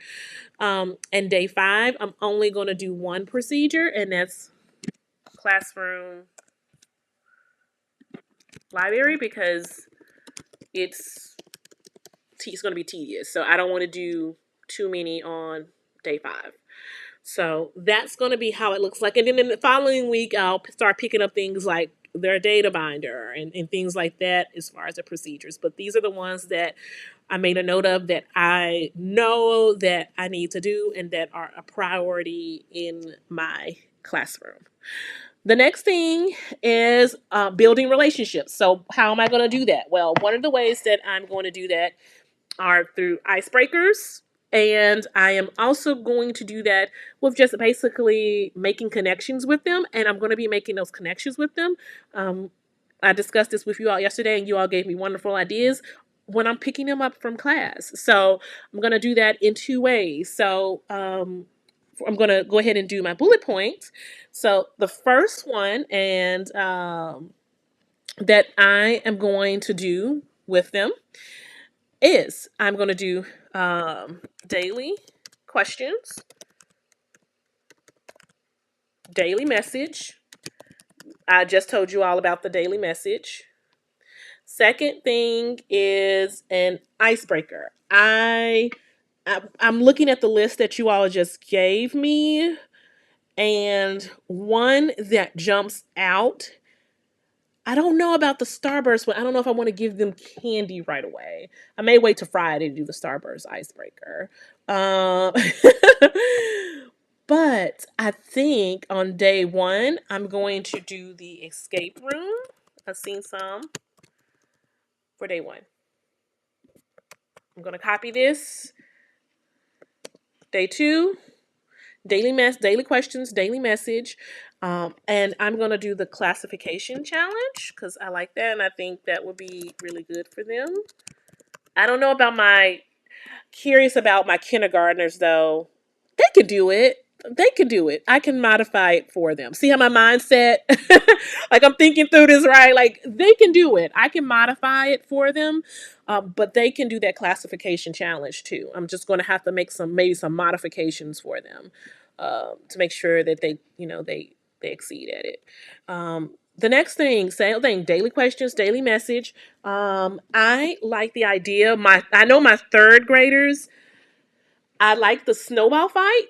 And day 5, I'm only going to do one procedure, and that's classroom library because it's going to be tedious. So I don't want to do too many on day 5. So that's going to be how it looks like. And then in the following week, I'll start picking up things like their data binder and things like that as far as the procedures. But these are the ones that I made a note of that I know that I need to do and that are a priority in my classroom. The next thing is building relationships. So how am I going to do that? Well, one of the ways that I'm going to do that are through icebreakers. And I am also going to do that with just basically making connections with them. And I'm going to be making those connections with them. I discussed this with you all yesterday, and you all gave me wonderful ideas when I'm picking them up from class. So I'm going to do that in 2 ways. So I'm going to go ahead and do my bullet points. So the first one and that I am going to do with them is I'm going to do daily questions daily message. I just told you all about the daily message. Second thing is an icebreaker. I'm looking at the list that you all just gave me, and one that jumps out. I don't know about the Starburst one. I don't know if I want to give them candy right away. I may wait till Friday to do the Starburst icebreaker. Um, but I think on day one, I'm going to do the escape room. I've seen some for day one. I'm going to copy this. Day two, daily questions, daily message. And I'm going to do the classification challenge because I like that and I think that would be really good for them. I don't know about curious about my kindergartners though. They could do it. They could do it. I can modify it for them. See how my mindset, like I'm thinking through this, right? Like they can do it. I can modify it for them, but they can do that classification challenge too. I'm just going to have to make maybe some modifications for them to make sure that they exceed at it. The next thing, same thing, daily questions, daily message. I like the idea. I know my third graders, I like the snowball fight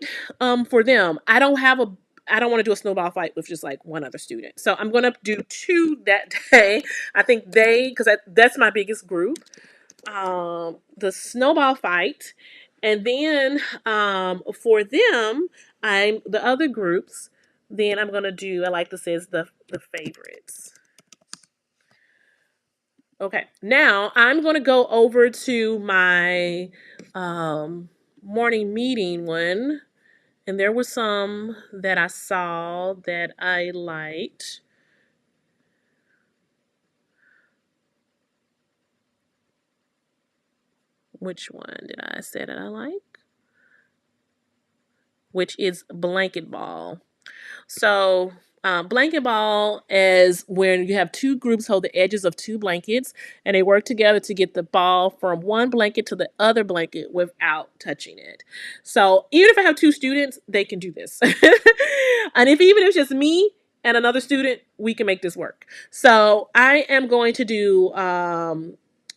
for them. I don't want to do a snowball fight with just like one other student. So I'm going to do two that day. I think because that's my biggest group. The snowball fight. And then for them, the other groups, then I'm going to do, I like this is the favorites. Okay, now I'm going to go over to my morning meeting one, and there were some that I saw that I liked. Which one did I say that I like? Which is blanket ball. So, blanket ball is when you have two groups hold the edges of two blankets and they work together to get the ball from one blanket to the other blanket without touching it. So, even if I have two students, they can do this. And even if it's just me and another student, we can make this work. So, I am going to do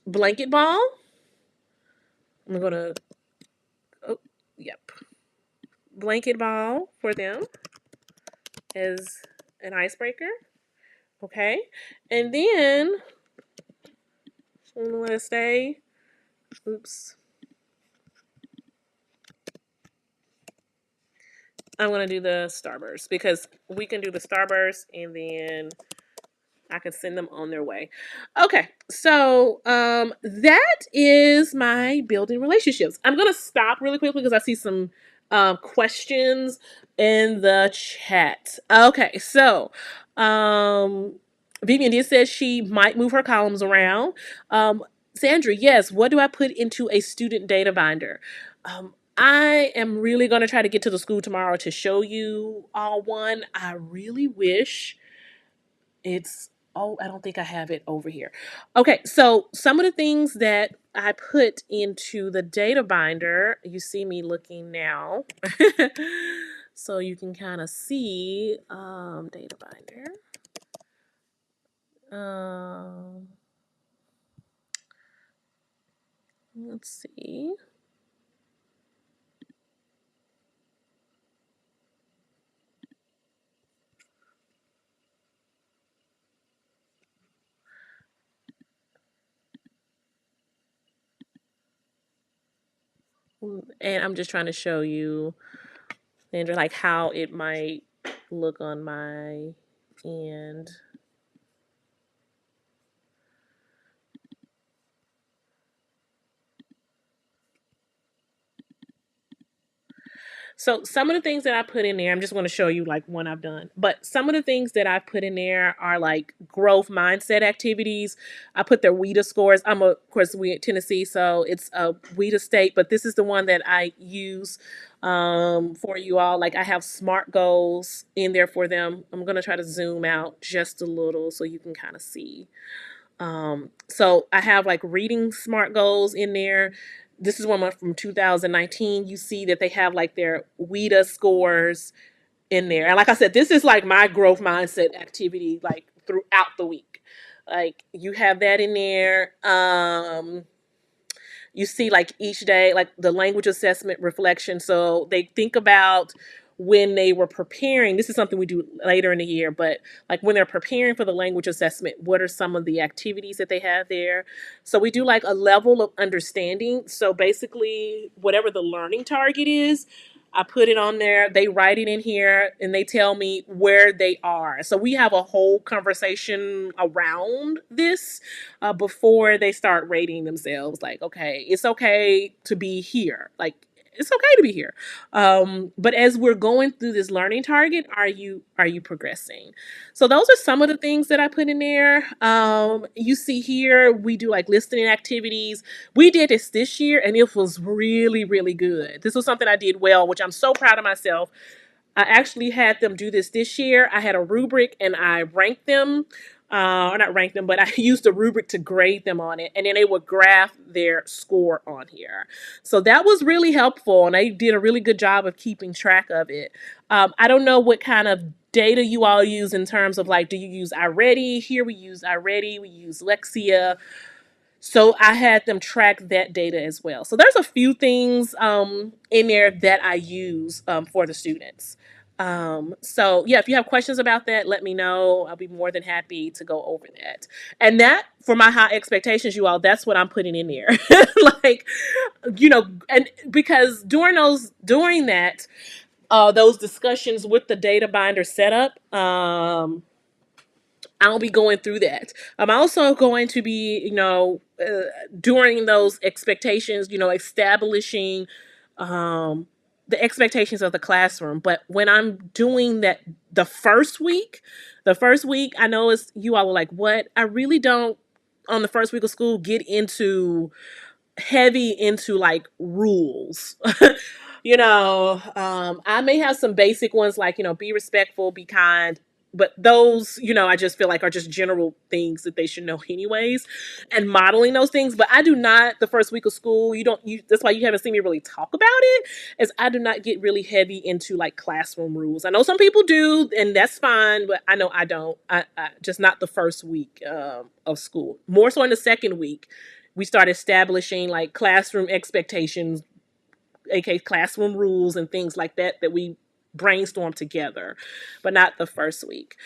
blanket ball. I'm going to, oh, yep. Blanket ball for them as an icebreaker. Okay. And then I'm gonna let it stay. Oops. I'm gonna do the Starburst because we can do the Starburst and then I can send them on their way. Okay, so that is my building relationships. I'm gonna stop really quickly because I see some questions in the chat. Okay, so Vivian did say she might move her columns around. Sandra, yes. What do I put into a student data binder? I am really going to try to get to the school tomorrow to show you all one. I really wish it's oh, I don't think I have it over here. Okay, so some of the things that I put into the data binder, you see me looking now. So you can kind of see data binder. Let's see. And I'm just trying to show you, Sandra, like how it might look on my end. So some of the things that I put in there, I'm just going to show you like one I've done. But some of the things that I put in there are like growth mindset activities. I put their WIDA scores. Of course, we at Tennessee, so it's a WIDA state, but this is the one that I use for you all. Like I have SMART goals in there for them. I'm going to try to zoom out just a little so you can kind of see. So I have like reading SMART goals in there. This is one from 2019. You see that they have like their WIDA scores in there. And like I said, this is like my growth mindset activity, like throughout the week. Like you have that in there. You see like each day, like the language assessment reflection. So they think about when they were preparing. This is something we do later in the year, but like when they're preparing for the language assessment, what are some of the activities that they have there? So we do like a level of understanding. So basically, whatever the learning target is, I put it on there. They write it in here and they tell me where they are. So we have a whole conversation around this before they start rating themselves. Like, okay, it's okay to be here. Like, it's okay to be here. But as we're going through this learning target, are you progressing? So those are some of the things that I put in there. You see here, we do like listening activities. We did this year, and it was really, really good. This was something I did well, which I'm so proud of myself. I actually had them do this year. I had a rubric and I ranked them, or not ranked them, but I used a rubric to grade them on it, and then they would graph their score on here. So that was really helpful, and they did a really good job of keeping track of it. I don't know what kind of data you all use in terms of like, do you use iReady? Here we use iReady, we use Lexia. So I had them track that data as well. So there's a few things in there that I use for the students. So yeah, if you have questions about that, let me know. I'll be more than happy to go over that. And that for my high expectations, you all, that's what I'm putting in there. Like, and because during that, those discussions with the data binder setup, I'll be going through that. I'm also going to be, during those expectations, establishing um, the expectations of the classroom. But when I'm doing that the first week, I know it's you all are like, what? I really don't on the first week of school get into heavy into like rules. I may have some basic ones like, be respectful, be kind, but those, I just feel like are just general things that they should know anyways, and modeling those things. But I do not, the first week of school, that's why you haven't seen me really talk about it, is I do not get really heavy into like classroom rules. I know some people do, and that's fine, but I know I don't. I just not the first week of school. More so in the second week, we start establishing like classroom expectations, aka classroom rules and things like that we brainstorm together, but not the first week.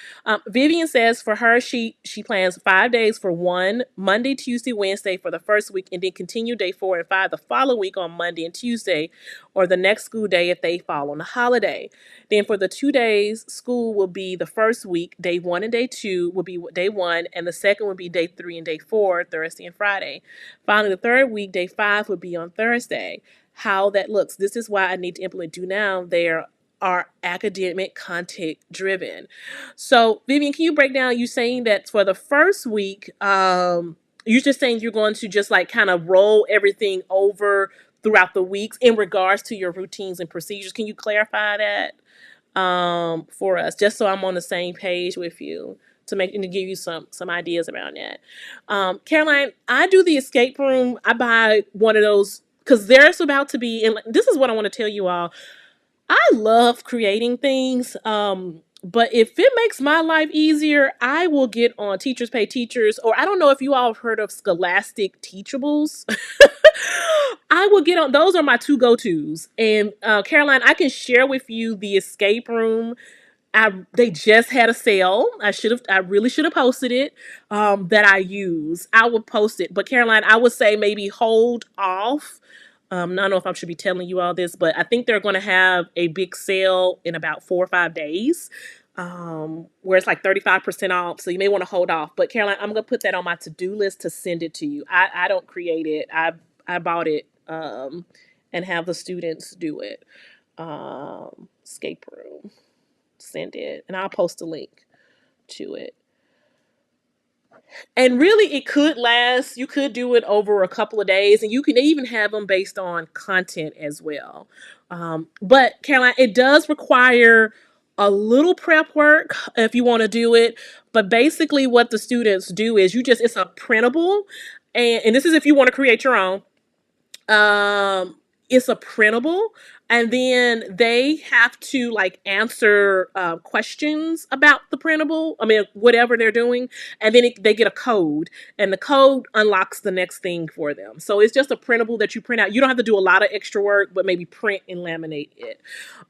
Vivian says for her, she plans 5 days for one Monday, Tuesday, Wednesday for the first week, and then continue day 4 and 5 the following week on Monday and Tuesday, or the next school day if they fall on a holiday. Then for the 2 days, school will be the first week, day 1 and day 2 will be day 1, and the second will be day 3 and day 4, Thursday and Friday. Finally, the third week, day 5 would be on Thursday. How that looks. This is why I need to implement Do Now. There are academic content driven. So Vivian, can you break down, you saying that for the first week, you're just saying you're going to just like kind of roll everything over throughout the weeks in regards to your routines and procedures. Can you clarify that for us, just so I'm on the same page with you, to make and to give you some ideas around that. Caroline, I do the escape room. I buy one of those because there's about to be, and this is what I want to tell you all. I love creating things. But if it makes my life easier, I will get on Teachers Pay Teachers, or I don't know if you all have heard of Scholastic Teachables. I will get on, those are my two go-tos. And Caroline, I can share with you the escape room. They just had a sale. I really should have posted it. That I use. I will post it. But Caroline, I would say maybe hold off. I don't know if I should be telling you all this, but I think they're going to have a big sale in about 4 or 5 days, where it's like 35% off. So you may want to hold off. But Caroline, I'm going to put that on my to-do list to send it to you. I don't create it. I bought it and have the students do it. Escape room. Send it. And I'll post a link to it. And really, it could last. You could do it over a couple of days, and you can even have them based on content as well. But Caroline, it does require a little prep work if you want to do it. But basically, what the students do is it's a printable, and this is if you want to create your own. Um, it's a printable, and then they have to like answer questions about the printable. I mean, whatever they're doing, and then they get a code, and the code unlocks the next thing for them. So it's just a printable that you print out. You don't have to do a lot of extra work, but maybe print and laminate it.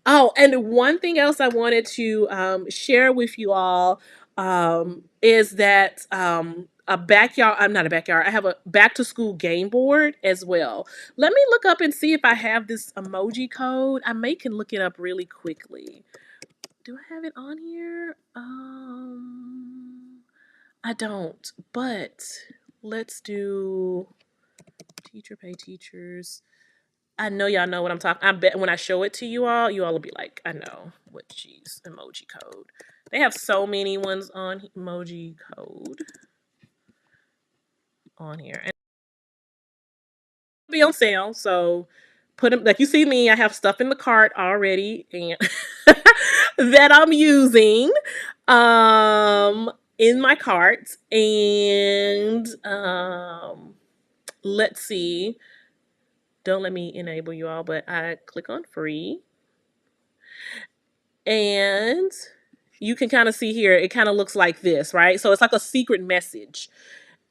Oh, and one thing else I wanted to share with you all is that a backyard, I'm not a backyard, I have a back to school game board as well. Let me look up and see if I have this emoji code. I may can look it up really quickly. Do I have it on here? I don't, but let's do teacher pay teachers. I know y'all know what I'm talking. I bet when I show it to you all will be like, I know what geez, emoji code. They have so many ones on emoji code on here. And it'll be on sale. So put them like you see me, I have stuff in the cart already and that I'm using in my cart. And let's see. Don't let me enable you all, but I click on free. And you can kind of see here, it kind of looks like this, right? So it's like a secret message.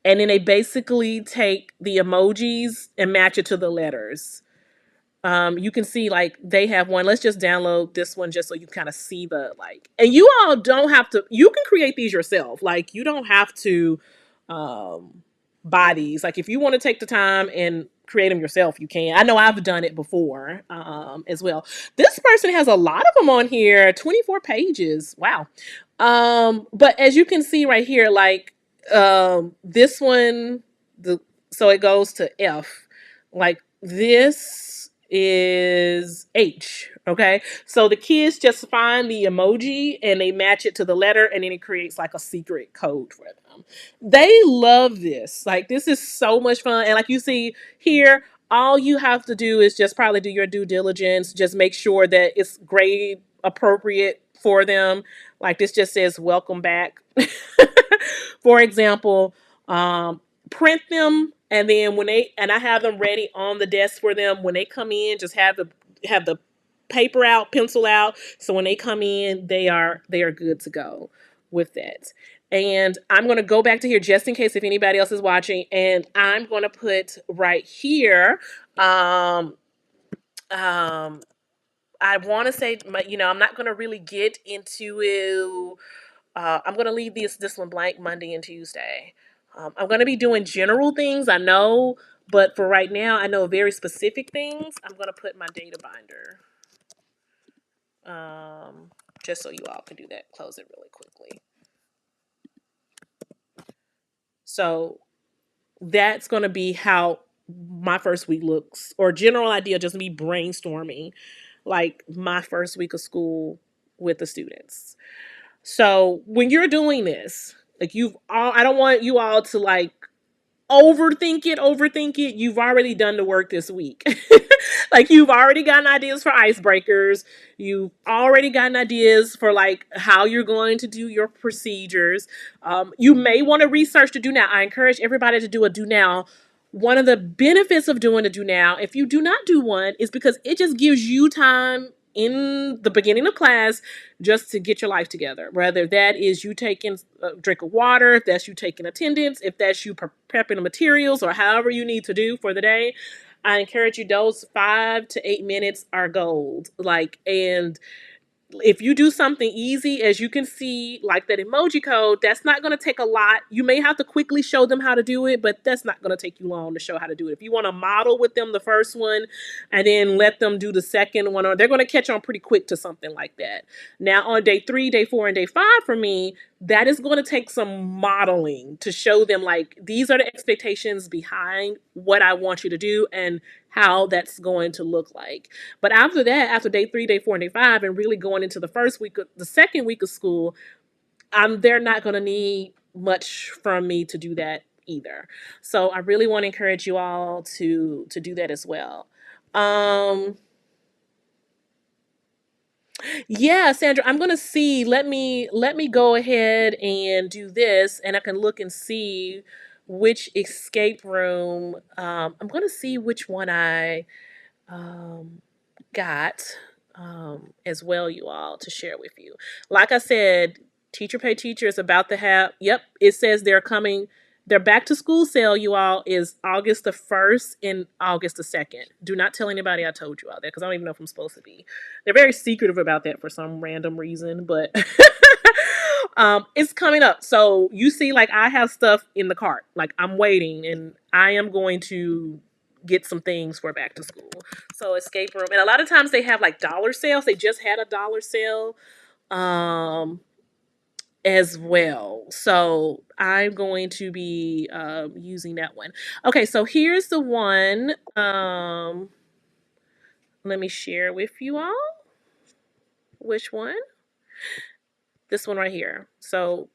And then they basically take the emojis and match it to the letters. You can see like they have one. Let's just download this one just so you kind of see the like. And you all don't have to. You can create these yourself. Like you don't have to buy these. Like if you want to take the time and create them yourself, you can. I know I've done it before as well. This person has a lot of them on here. 24 pages. Wow. But as you can see right here, like this one, the so it goes to F. Like this is H. Okay. So the kids just find the emoji and they match it to the letter and then it creates like a secret code for them. They love this. Like this is so much fun. And like you see here, all you have to do is just probably do your due diligence. Just make sure that it's grade appropriate for them. Like this just says welcome back. For example, print them and then when they and I have them ready on the desk for them when they come in, just have the paper out, pencil out, so when they come in, they are good to go with that. And I'm going to go back to here just in case if anybody else is watching, and I'm going to put right here um I want to say, I'm not going to really get into it. I'm going to leave this one blank Monday and Tuesday. I'm going to be doing general things, I know, but for right now, I know very specific things. I'm going to put my data binder, just so you all can do that. Close it really quickly. So that's going to be how my first week looks, or general idea, just me brainstorming like my first week of school with the students. So when you're doing this, like I don't want you all to like overthink it. You've already done the work this week. Like you've already gotten ideas for icebreakers. You've already gotten ideas for like how you're going to do your procedures. You may want to research to do now. I encourage everybody to do a do now. One of the benefits of doing a do now, if you do not do one, is because it just gives you time in the beginning of class just to get your life together. Whether that is you taking a drink of water, if that's you taking attendance, if that's you prepping the materials, or however you need to do for the day, I encourage you, those 5 to 8 minutes are gold. Like, and if you do something easy, as you can see, like that emoji code, that's not going to take a lot. You may have to quickly show them how to do it, but that's not going to take you long to show how to do it. If you want to model with them the first one and then let them do the second one, or they're going to catch on pretty quick to something like that. Now on day 3, day 4, and day 5 for me, that is going to take some modeling to show them like these are the expectations behind what I want you to do and how that's going to look like. But after that, after day 3, day 4, and day 5, and really going into the second week of school, they're not going to need much from me to do that either. So I really want to encourage you all to do that as well. Um, yeah, Sandra, I'm gonna see. Let me go ahead and do this, and I can look and see which escape room. I'm gonna see which one I um, got as well, you all, to share with you. Like I said, Teacher Pay Teacher is about to have, yep, it says they're coming. Their back to school sale, you all, is August the 1st and August the 2nd. Do not tell anybody I told you all that because I don't even know if I'm supposed to be. They're very secretive about that for some random reason, but it's coming up. So you see, like, I have stuff in the cart. Like, I'm waiting and I am going to get some things for back to school. So escape room. And a lot of times they have like dollar sales. They just had a dollar sale um as well. So I'm going to be using that one. Okay, so here's the one. Let me share with you all. Which one? This one right here. So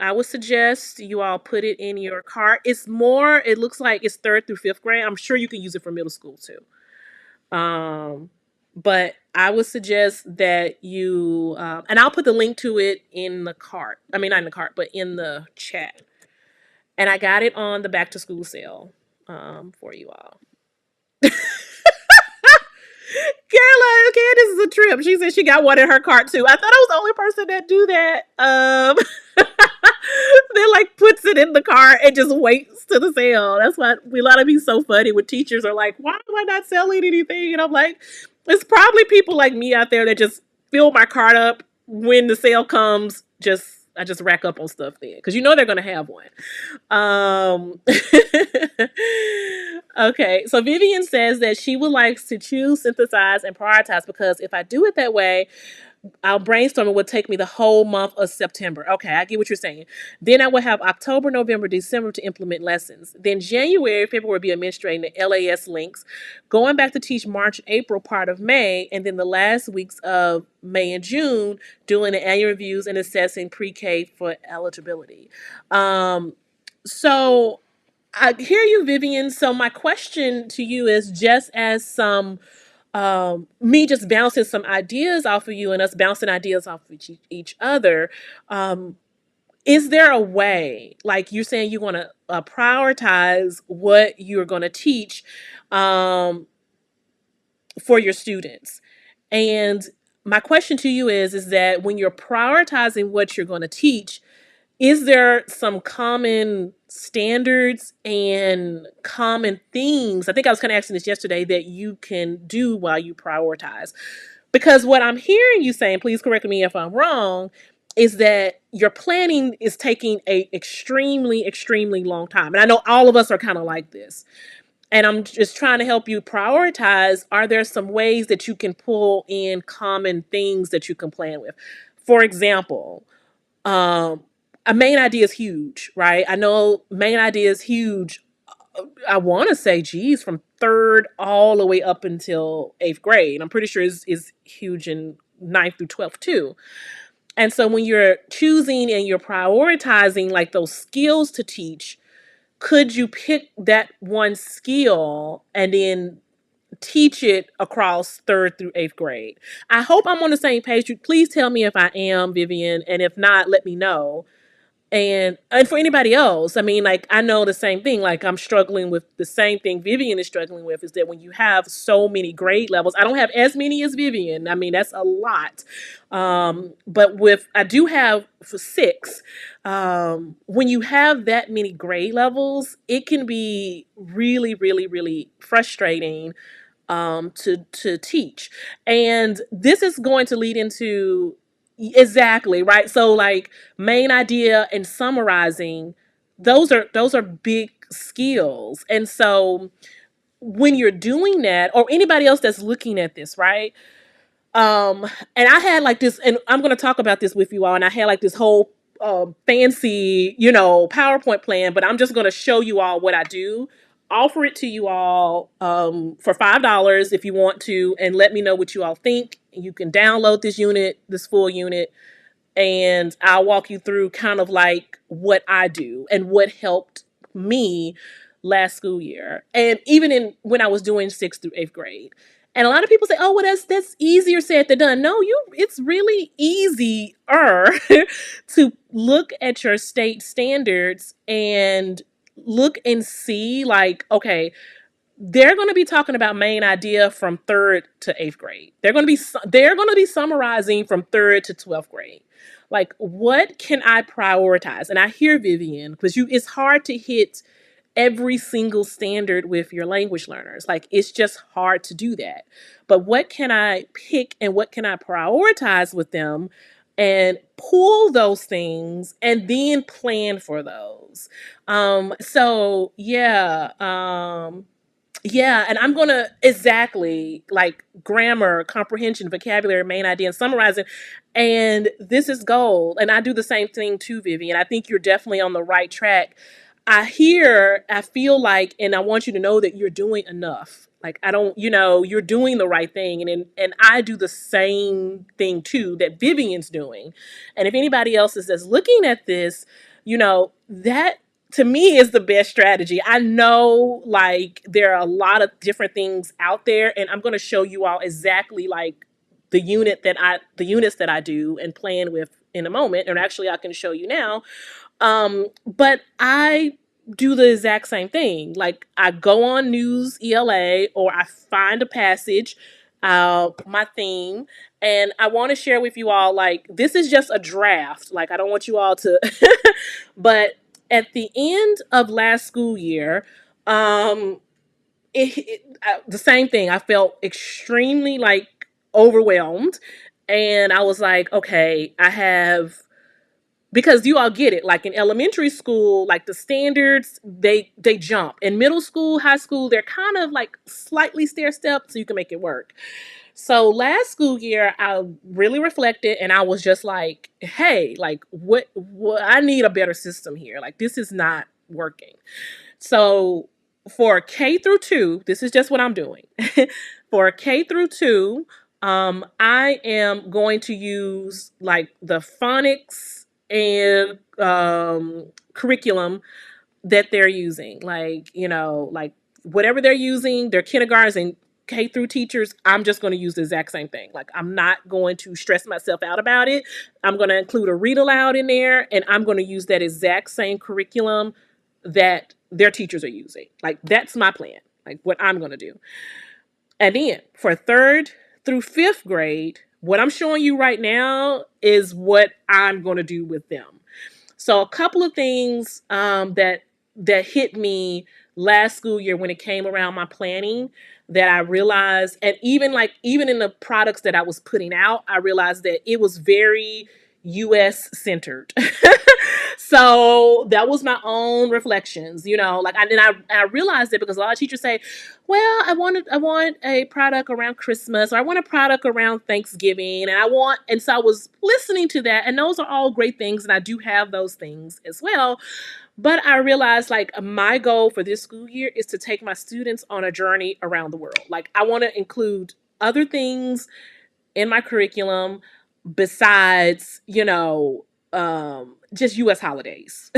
I would suggest you all put it in your cart. It's more, it looks like it's third through fifth grade. I'm sure you can use it for middle school too. Um, but I would suggest that you, and I'll put the link to it in the cart. I mean, not in the cart, but in the chat. And I got it on the back to school sale for you all. Caroline, Candace is a trip. She said she got one in her cart too. I thought I was the only person that do that. They like puts it in the cart and just waits to the sale. That's why a lot of me so funny when teachers are like, "Why am I not selling anything?" And I'm like, it's probably people like me out there that just fill my cart up when the sale comes. I just rack up on stuff then because you know they're gonna have one. Um, okay, so Vivian says that she would like to choose, synthesize, and prioritize because if I do it that way, our brainstorming would take me the whole month of September. Okay, I get what you're saying. Then I would have October, November, December to implement lessons. Then January, February be administrating the LAS links. Going back to teach March, April, part of May, and then the last weeks of May and June doing the annual reviews and assessing pre-K for eligibility. So I hear you, Vivian. So my question to you is just as some me just bouncing some ideas off of you and us bouncing ideas off of each other. Um, is there a way, like you're saying, you want to prioritize what you're going to teach um, for your students? And my question to you is that when you're prioritizing what you're going to teach, is there some common standards and common themes? I think I was kind of asking this yesterday that you can do while you prioritize. Because what I'm hearing you saying, please correct me if I'm wrong, is that your planning is taking a extremely, extremely long time. And I know all of us are kind of like this. And I'm just trying to help you prioritize. Are there some ways that you can pull in common things that you can plan with? For example, um, a main idea is huge, right? I know main idea is huge. I want to say, geez, from third all the way up until eighth grade. I'm pretty sure is huge in ninth through 12th too. And so when you're choosing and you're prioritizing like those skills to teach, could you pick that one skill and then teach it across third through eighth grade? I hope I'm on the same page. Please tell me if I am, Vivian, and if not, let me know. And for anybody else, I mean, like, I know the same thing. Like, I'm struggling with the same thing Vivian is struggling with, is that when you have so many grade levels, I don't have as many as Vivian. I mean, that's a lot. But with I do have for six. When you have that many grade levels, it can be really, really, really frustrating to teach. And this is going to lead into exactly right. So like main idea and summarizing, those are big skills. And so when you're doing that, or anybody else that's looking at this, right? And I had like this, and I'm going to talk about this with you all. And I had like this whole fancy, PowerPoint plan, but I'm just going to show you all what I do. Offer it to you all for $5 if you want to, and let me know what you all think. You can download this full unit, and I'll walk you through kind of like what I do and what helped me last school year. And even in when I was doing sixth through eighth grade. And a lot of people say, "Oh, well, that's easier said than done." No, it's really easier to look at your state standards and look and see like, okay, they're going to be talking about main idea from third to eighth grade. They're going to be summarizing from third to 12th grade. Like, what can I prioritize? And I hear Vivian, because it's hard to hit every single standard with your language learners. Like, it's just hard to do that. But what can I pick and what can I prioritize with them and pull those things and then plan for those? So yeah, yeah, and I'm gonna exactly like grammar, comprehension, vocabulary, main idea, and summarizing. And this is gold. And I do the same thing too, Vivian. I think you're definitely on the right track. I feel like, and I want you to know that you're doing enough. Like, I don't, you're doing the right thing. And I do the same thing too that Vivian's doing. And if anybody else is just looking at this, that to me is the best strategy. I know like there are a lot of different things out there, and I'm going to show you all exactly like the units that I do and plan with in a moment. And actually I can show you now. But I do the exact same thing. Like, I go on News ELA, or I find a passage, my theme, and I want to share with you all, like, this is just a draft. Like, I don't want you all to but at the end of last school year, um the same thing. I felt extremely like overwhelmed, and I was like, okay, I have, because you all get it, like in elementary school, like the standards, they jump. In middle school, high school, they're kind of like slightly stair step, so you can make it work. So last school year, I really reflected, and I was just like, hey, like, what I need a better system here. Like, this is not working. So for K through 2, this is just what I'm doing. For K through 2, I am going to use like the phonics and curriculum that they're using. Like, like whatever they're using, their kindergartens and K through teachers, I'm just going to use the exact same thing. Like, I'm not going to stress myself out about it. I'm going to include a read aloud in there, and I'm going to use that exact same curriculum that their teachers are using. Like, that's my plan, like what I'm going to do. And then for third through fifth grade, what I'm showing you right now is what I'm going to do with them. So a couple of things that hit me last school year when it came around my planning, that I realized, and even in the products that I was putting out, I realized that it was very US centered. So that was my own reflections, like, I realized it because a lot of teachers say, well, I want a product around Christmas, or I want a product around Thanksgiving, and so I was listening to that, and those are all great things, and I do have those things as well. But I realized, like, my goal for this school year is to take my students on a journey around the world. Like, I want to include other things in my curriculum besides, just US holidays.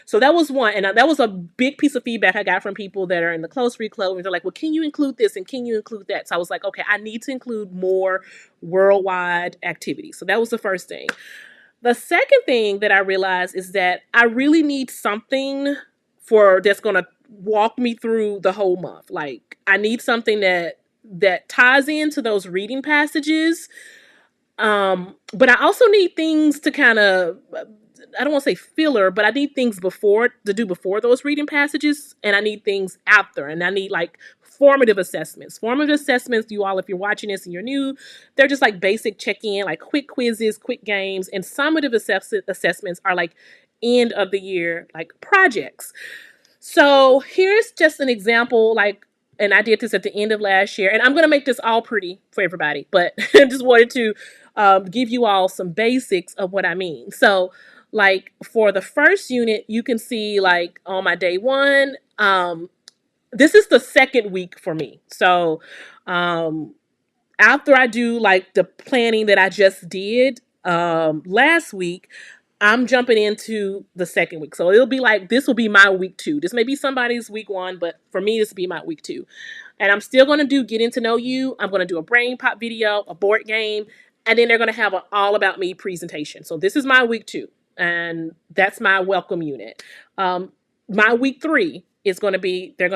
So that was one. And that was a big piece of feedback I got from people that are in the close read club. And they're like, well, can you include this? And can you include that? So I was like, okay, I need to include more worldwide activities. So that was the first thing. The second thing that I realized is that I really need something for that's going to walk me through the whole month. Like, I need something that ties into those reading passages. But I also need things to kind of, I don't want to say filler, but I need things before those reading passages, and I need things after, and I need like formative assessments. Formative assessments, you all, if you're watching this and you're new, they're just like basic check-in, like quick quizzes, quick games, and summative assessments are like end of the year, like projects. So here's just an example, like, and I did this at the end of last year, and I'm going to make this all pretty for everybody, but I just wanted to give you all some basics of what I mean. So, like, for the first unit, you can see, like, on my day one, this is the second week for me. So, after I do like the planning that I just did last week, I'm jumping into the second week. So it'll be like, this will be my week 2. This may be somebody's week 1, but for me, this will be my week 2. And I'm still going to do Getting to Know You. I'm going to do a brain pop video, a board game, and then they're going to have an all about me presentation. So this is my week 2, and that's my welcome unit. My week 3, they're going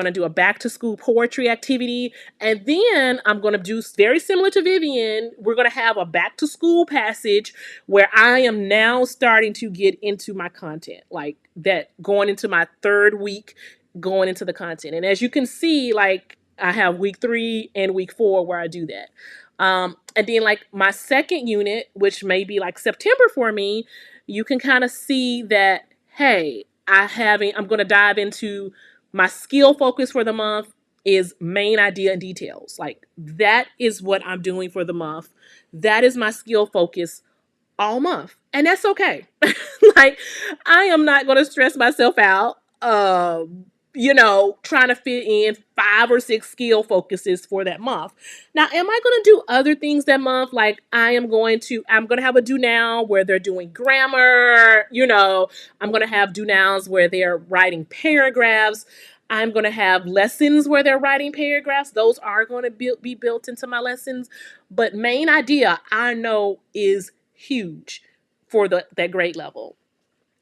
to do a back to school poetry activity. And then I'm going to do very similar to Vivian. We're going to have a back to school passage where I am now starting to get into my content, like that going into my third week, going into the content. And as you can see, like I have week 3 and week 4 where I do that. And then like my second unit, which may be like September for me, you can kind of see that, hey, I'm going to dive into my skill focus for the month is main idea and details. Like that is what I'm doing for the month. That is my skill focus all month. And that's okay. Like I am not going to stress myself out. Trying to fit in 5 or 6 skill focuses for that month. Now, am I going to do other things that month? Like I'm going to have a do now where they're doing grammar, I'm going to have do nows where they're writing paragraphs. I'm going to have lessons where they're writing paragraphs. Those are going to be built into my lessons. But main idea I know is huge for that grade level.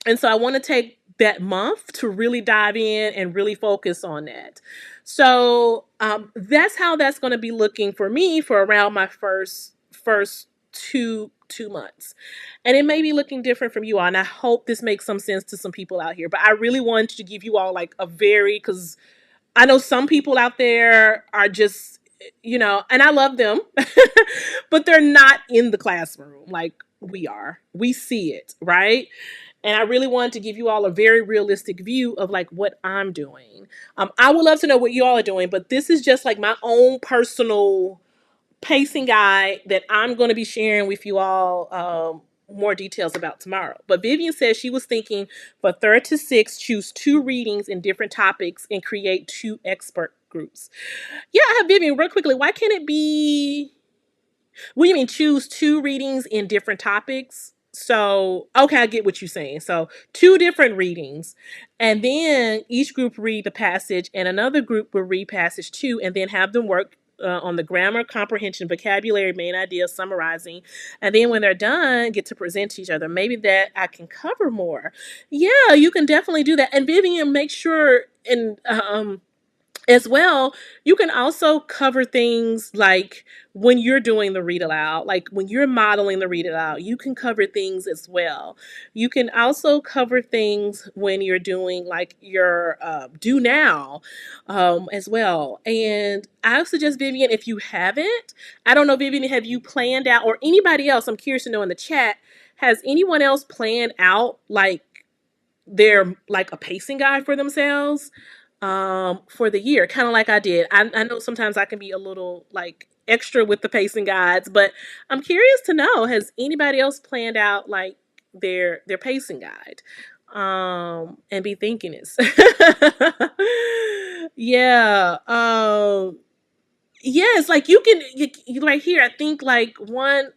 And so I want to take that month to really dive in and really focus on that. So that's how that's going to be looking for me for around my first two months. And it may be looking different from you all. And I hope this makes some sense to some people out here. But I really wanted to give you all like because I know some people out there are just, and I love them, but they're not in the classroom like we are. We see it, right? And I really wanted to give you all a very realistic view of like what I'm doing. I would love to know what you all are doing, but this is just like my own personal pacing guide that I'm going to be sharing with you all more details about tomorrow. But Vivian says she was thinking for third to sixth, choose 2 readings in different topics and create 2 expert groups. Yeah, I have Vivian real quickly. Why can't it be? What do you mean choose 2 readings in different topics? So, okay, I get what you're saying. So, 2 different readings, and then each group read the passage, and another group will read passage 2, and then have them work on the grammar, comprehension, vocabulary, main idea, summarizing, and then when they're done, get to present to each other. Maybe that I can cover more. Yeah, you can definitely do that. And Vivian, make sure and as well, you can also cover things like when you're doing the read aloud, like when you're modeling the read aloud, you can cover things as well. You can also cover things when you're doing like your do now as well. And I suggest, Vivian, if you haven't, I don't know, Vivian, have you planned out, or anybody else, I'm curious to know in the chat, has anyone else planned out like their like a pacing guide for themselves for the year, kind of like I did. I know sometimes I can be a little like extra with the pacing guides, but I'm curious to know, has anybody else planned out like their pacing guide and be thinking it's yeah yes, like you right here, I think like one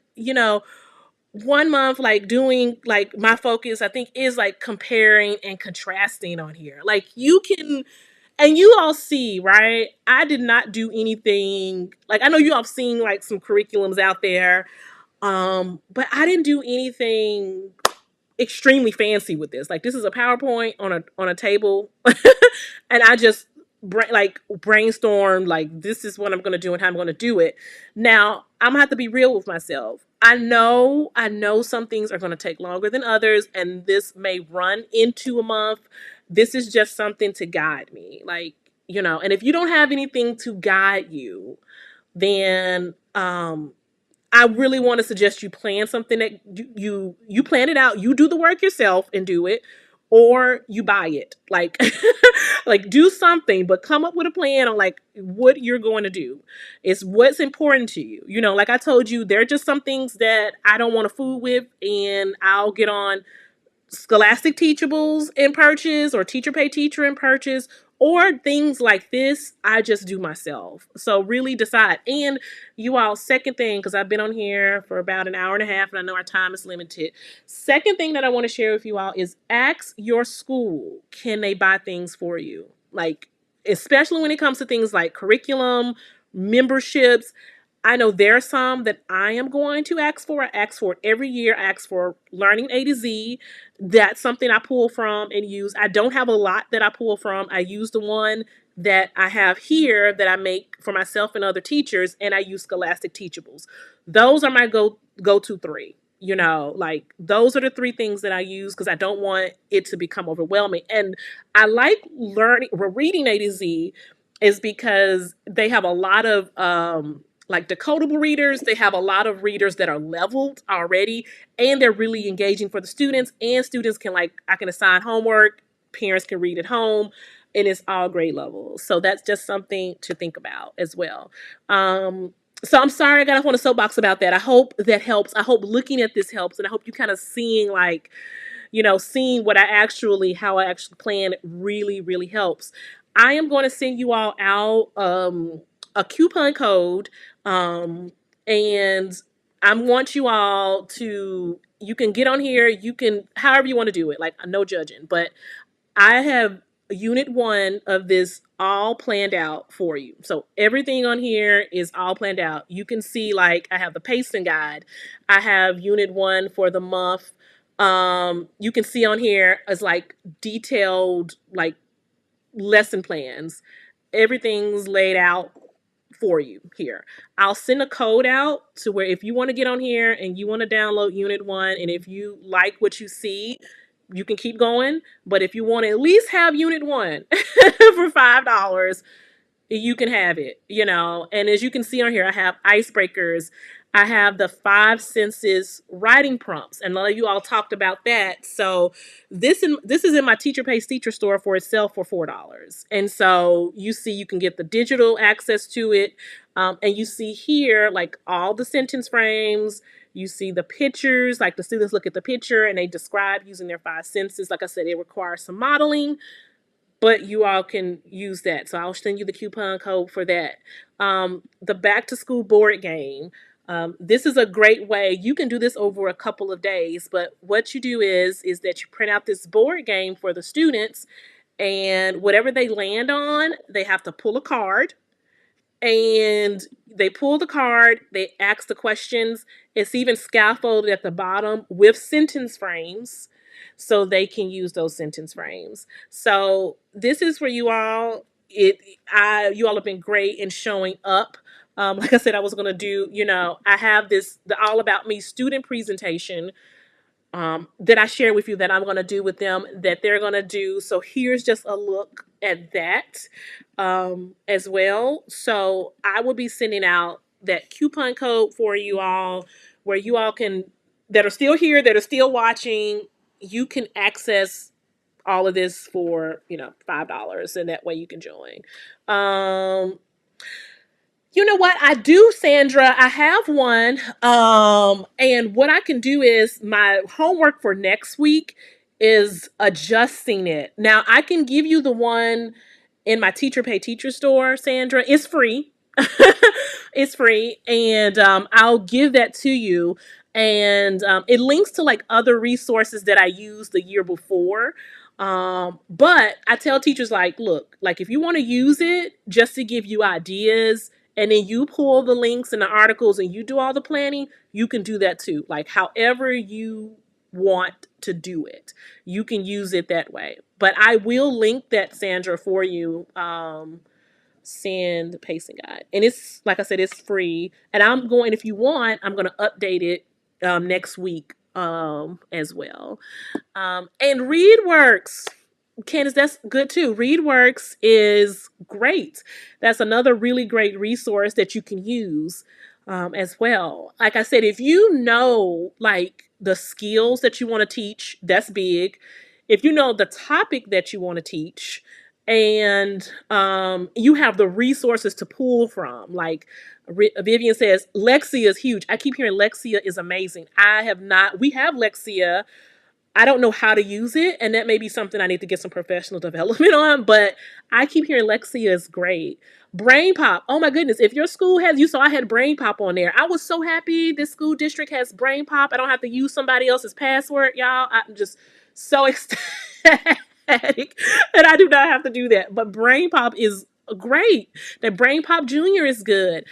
month, like doing like my focus, I think is like comparing and contrasting on here. Like you can, and you all see, right? I did not do anything like, I know you all have seen like some curriculums out there, but I didn't do anything extremely fancy with this. Like this is a PowerPoint on a table, and I just brainstorm like this is what I'm going to do and how I'm going to do it. Now I'm gonna have to be real with myself. I know some things are going to take longer than others, and this may run into a month. This is just something to guide me, like and if you don't have anything to guide you, then I really want to suggest you plan something that you plan it out. You do the work yourself and do it, or you buy it. Like like do something, but come up with a plan on like what you're going to do. It's what's important to you. Like I told you, there are just some things that I don't want to fool with, and I'll get on Scholastic Teachables and purchase, or Teacher Pay Teacher and purchase, or things like this I just do myself. So really decide. And you all, second thing, because I've been on here for about an hour and a half and I know our time is limited. Second thing that I want to share with you all is ask your school, can they buy things for you? Like, especially when it comes to things like curriculum, memberships. I know there are some that I am going to ask for. I ask for it every year. I ask for Learning A to Z. That's something I pull from and use. I don't have a lot that I pull from. I use the one that I have here that I make for myself and other teachers, and I use Scholastic Teachables. Those are my go to three. Like those are the three things that I use because I don't want it to become overwhelming. And I like reading A to Z is because they have a lot of like decodable readers. They have a lot of readers that are leveled already, and they're really engaging for the students. And students can, like, I can assign homework, parents can read at home, and it's all grade levels. So that's just something to think about as well. So I'm sorry I got off on a soapbox about that. I hope that helps. I hope looking at this helps, and I hope you kind of seeing, like, seeing how I actually plan really, really helps. I am going to send you all out a coupon code, and I want you all to, you can get on here, you can, however you want to do it, like, no judging, but I have unit one of this all planned out for you. So everything on here is all planned out. You can see, like, I have the pacing guide. I have unit one for the month. You can see on here as, like, detailed, like, lesson plans. Everything's laid out for you here. I'll send a code out to where if you want to get on here and you want to download unit one, and if you like what you see, you can keep going. But if you want to at least have unit one for $5, you can have it. And as you can see on here, I have icebreakers. I have the 5 senses writing prompts, and a lot of you all talked about that. So this is in my Teacher Pays Teacher store for itself for $4. And so you see, you can get the digital access to it, and you see here, like, all the sentence frames. You see the pictures, like the students look at the picture and they describe using their 5 senses. Like I said, it requires some modeling, but you all can use that. So I'll send you the coupon code for that. The back to school board game. This is a great way. You can do this over a couple of days, but what you do is that you print out this board game for the students, and whatever they land on, they have to pull a card, and they pull the card, they ask the questions. It's even scaffolded at the bottom with sentence frames so they can use those sentence frames. So this is for you all. You all have been great in showing up. Like I said, I was going to do, I have the All About Me student presentation that I share with you that I'm going to do with them, that they're going to do. So here's just a look at that as well. So I will be sending out that coupon code for you all, where you all can, that are still here, that are still watching, you can access all of this for, $5, and that way you can join. You know what? I do, Sandra. I have one. And what I can do is, my homework for next week is adjusting it. Now, I can give you the one in my Teacher Pay Teacher store, Sandra. It's free. It's free. And I'll give that to you. And it links to, like, other resources that I used the year before. But I tell teachers, like, look, like, if you want to use it just to give you ideas, and then you pull the links and the articles and you do all the planning, you can do that too. Like, however you want to do it, you can use it that way. But I will link that, Sandra, for you. Send the pacing guide. And it's, like I said, it's free. And if you want, I'm going to update it next week as well. And ReadWorks. Candace, that's good too. ReadWorks is great. That's another really great resource that you can use as well. Like I said, if you know, like, the skills that you want to teach, that's big. If you know the topic that you want to teach, and you have the resources to pull from, like Vivian says, Lexia is huge. I keep hearing Lexia is amazing. We have Lexia. I don't know how to use it, and that may be something I need to get some professional development on, but I keep hearing Lexia is great. Brain Pop. Oh my goodness. If your school you saw I had Brain Pop on there. I was so happy this school district has Brain Pop. I don't have to use somebody else's password, y'all. I'm just so ecstatic that I do not have to do that. But Brain Pop is great. That Brain Pop Junior is good.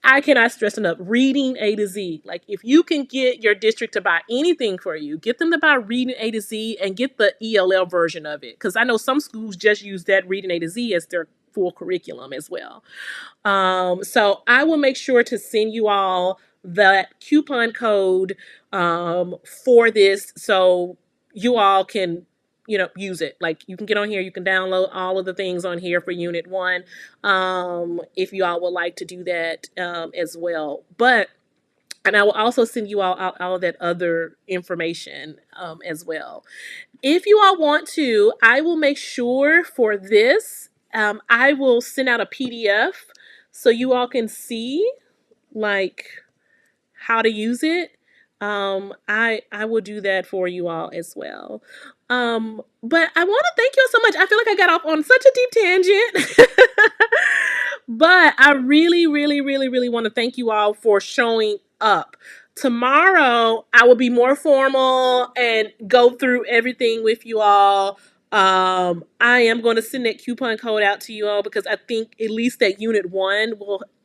I cannot stress enough, reading A to Z. Like, if you can get your district to buy anything for you, get them to buy Reading A to Z and get the ELL version of it. Because I know some schools just use that Reading A to Z as their full curriculum as well. So I will make sure to send you all that coupon code for this, so you all can, use it. Like, you can get on here, you can download all of the things on here for Unit 1, if you all would like to do that as well. And I will also send you all of that other information as well. If you all want to, I will make sure for this, I will send out a PDF so you all can see, like, how to use it. I will do that for you all as well. But I want to thank you all so much. I feel like I got off on such a deep tangent. But I really, really, really, really want to thank you all for showing up. Tomorrow, I will be more formal and go through everything with you all. I am going to send that coupon code out to you all because I think at least that Unit 1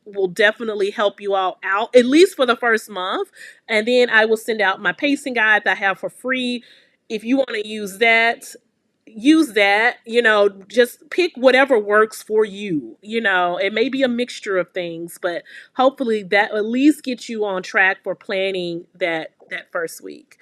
will definitely help you all out, at least for the first month. And then I will send out my pacing guide that I have for free. If you want to use that, just pick whatever works for you. It may be a mixture of things, but hopefully that at least gets you on track for planning that first week.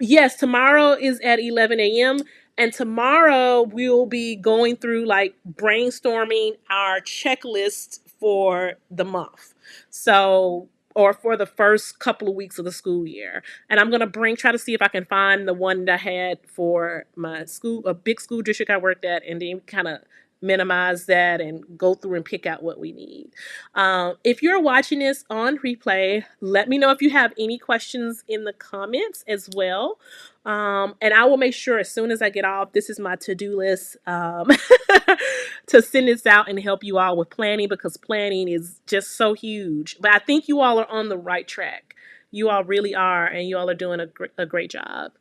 Yes, tomorrow is at 11 a.m. And tomorrow we'll be going through, like, brainstorming our checklist for the month. So, or for the first couple of weeks of the school year. And I'm gonna try to see if I can find the one that I had for my school, a big school district I worked at, and then kind of minimize that and go through and pick out what we need. If you're watching this on replay, let me know if you have any questions in the comments as well. And I will make sure as soon as I get off, this is my to-do list, to send this out and help you all with planning, because planning is just so huge. But I think you all are on the right track. You all really are, and you all are doing a great job.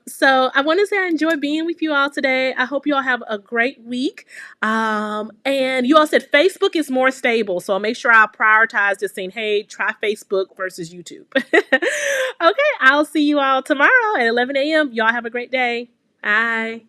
So I want to say I enjoyed being with you all today. I hope you all have a great week. And you all said Facebook is more stable, so I'll make sure I prioritize just saying, hey, try Facebook versus YouTube. Okay, I'll see you all tomorrow at 11 a.m. Y'all have a great day. Bye.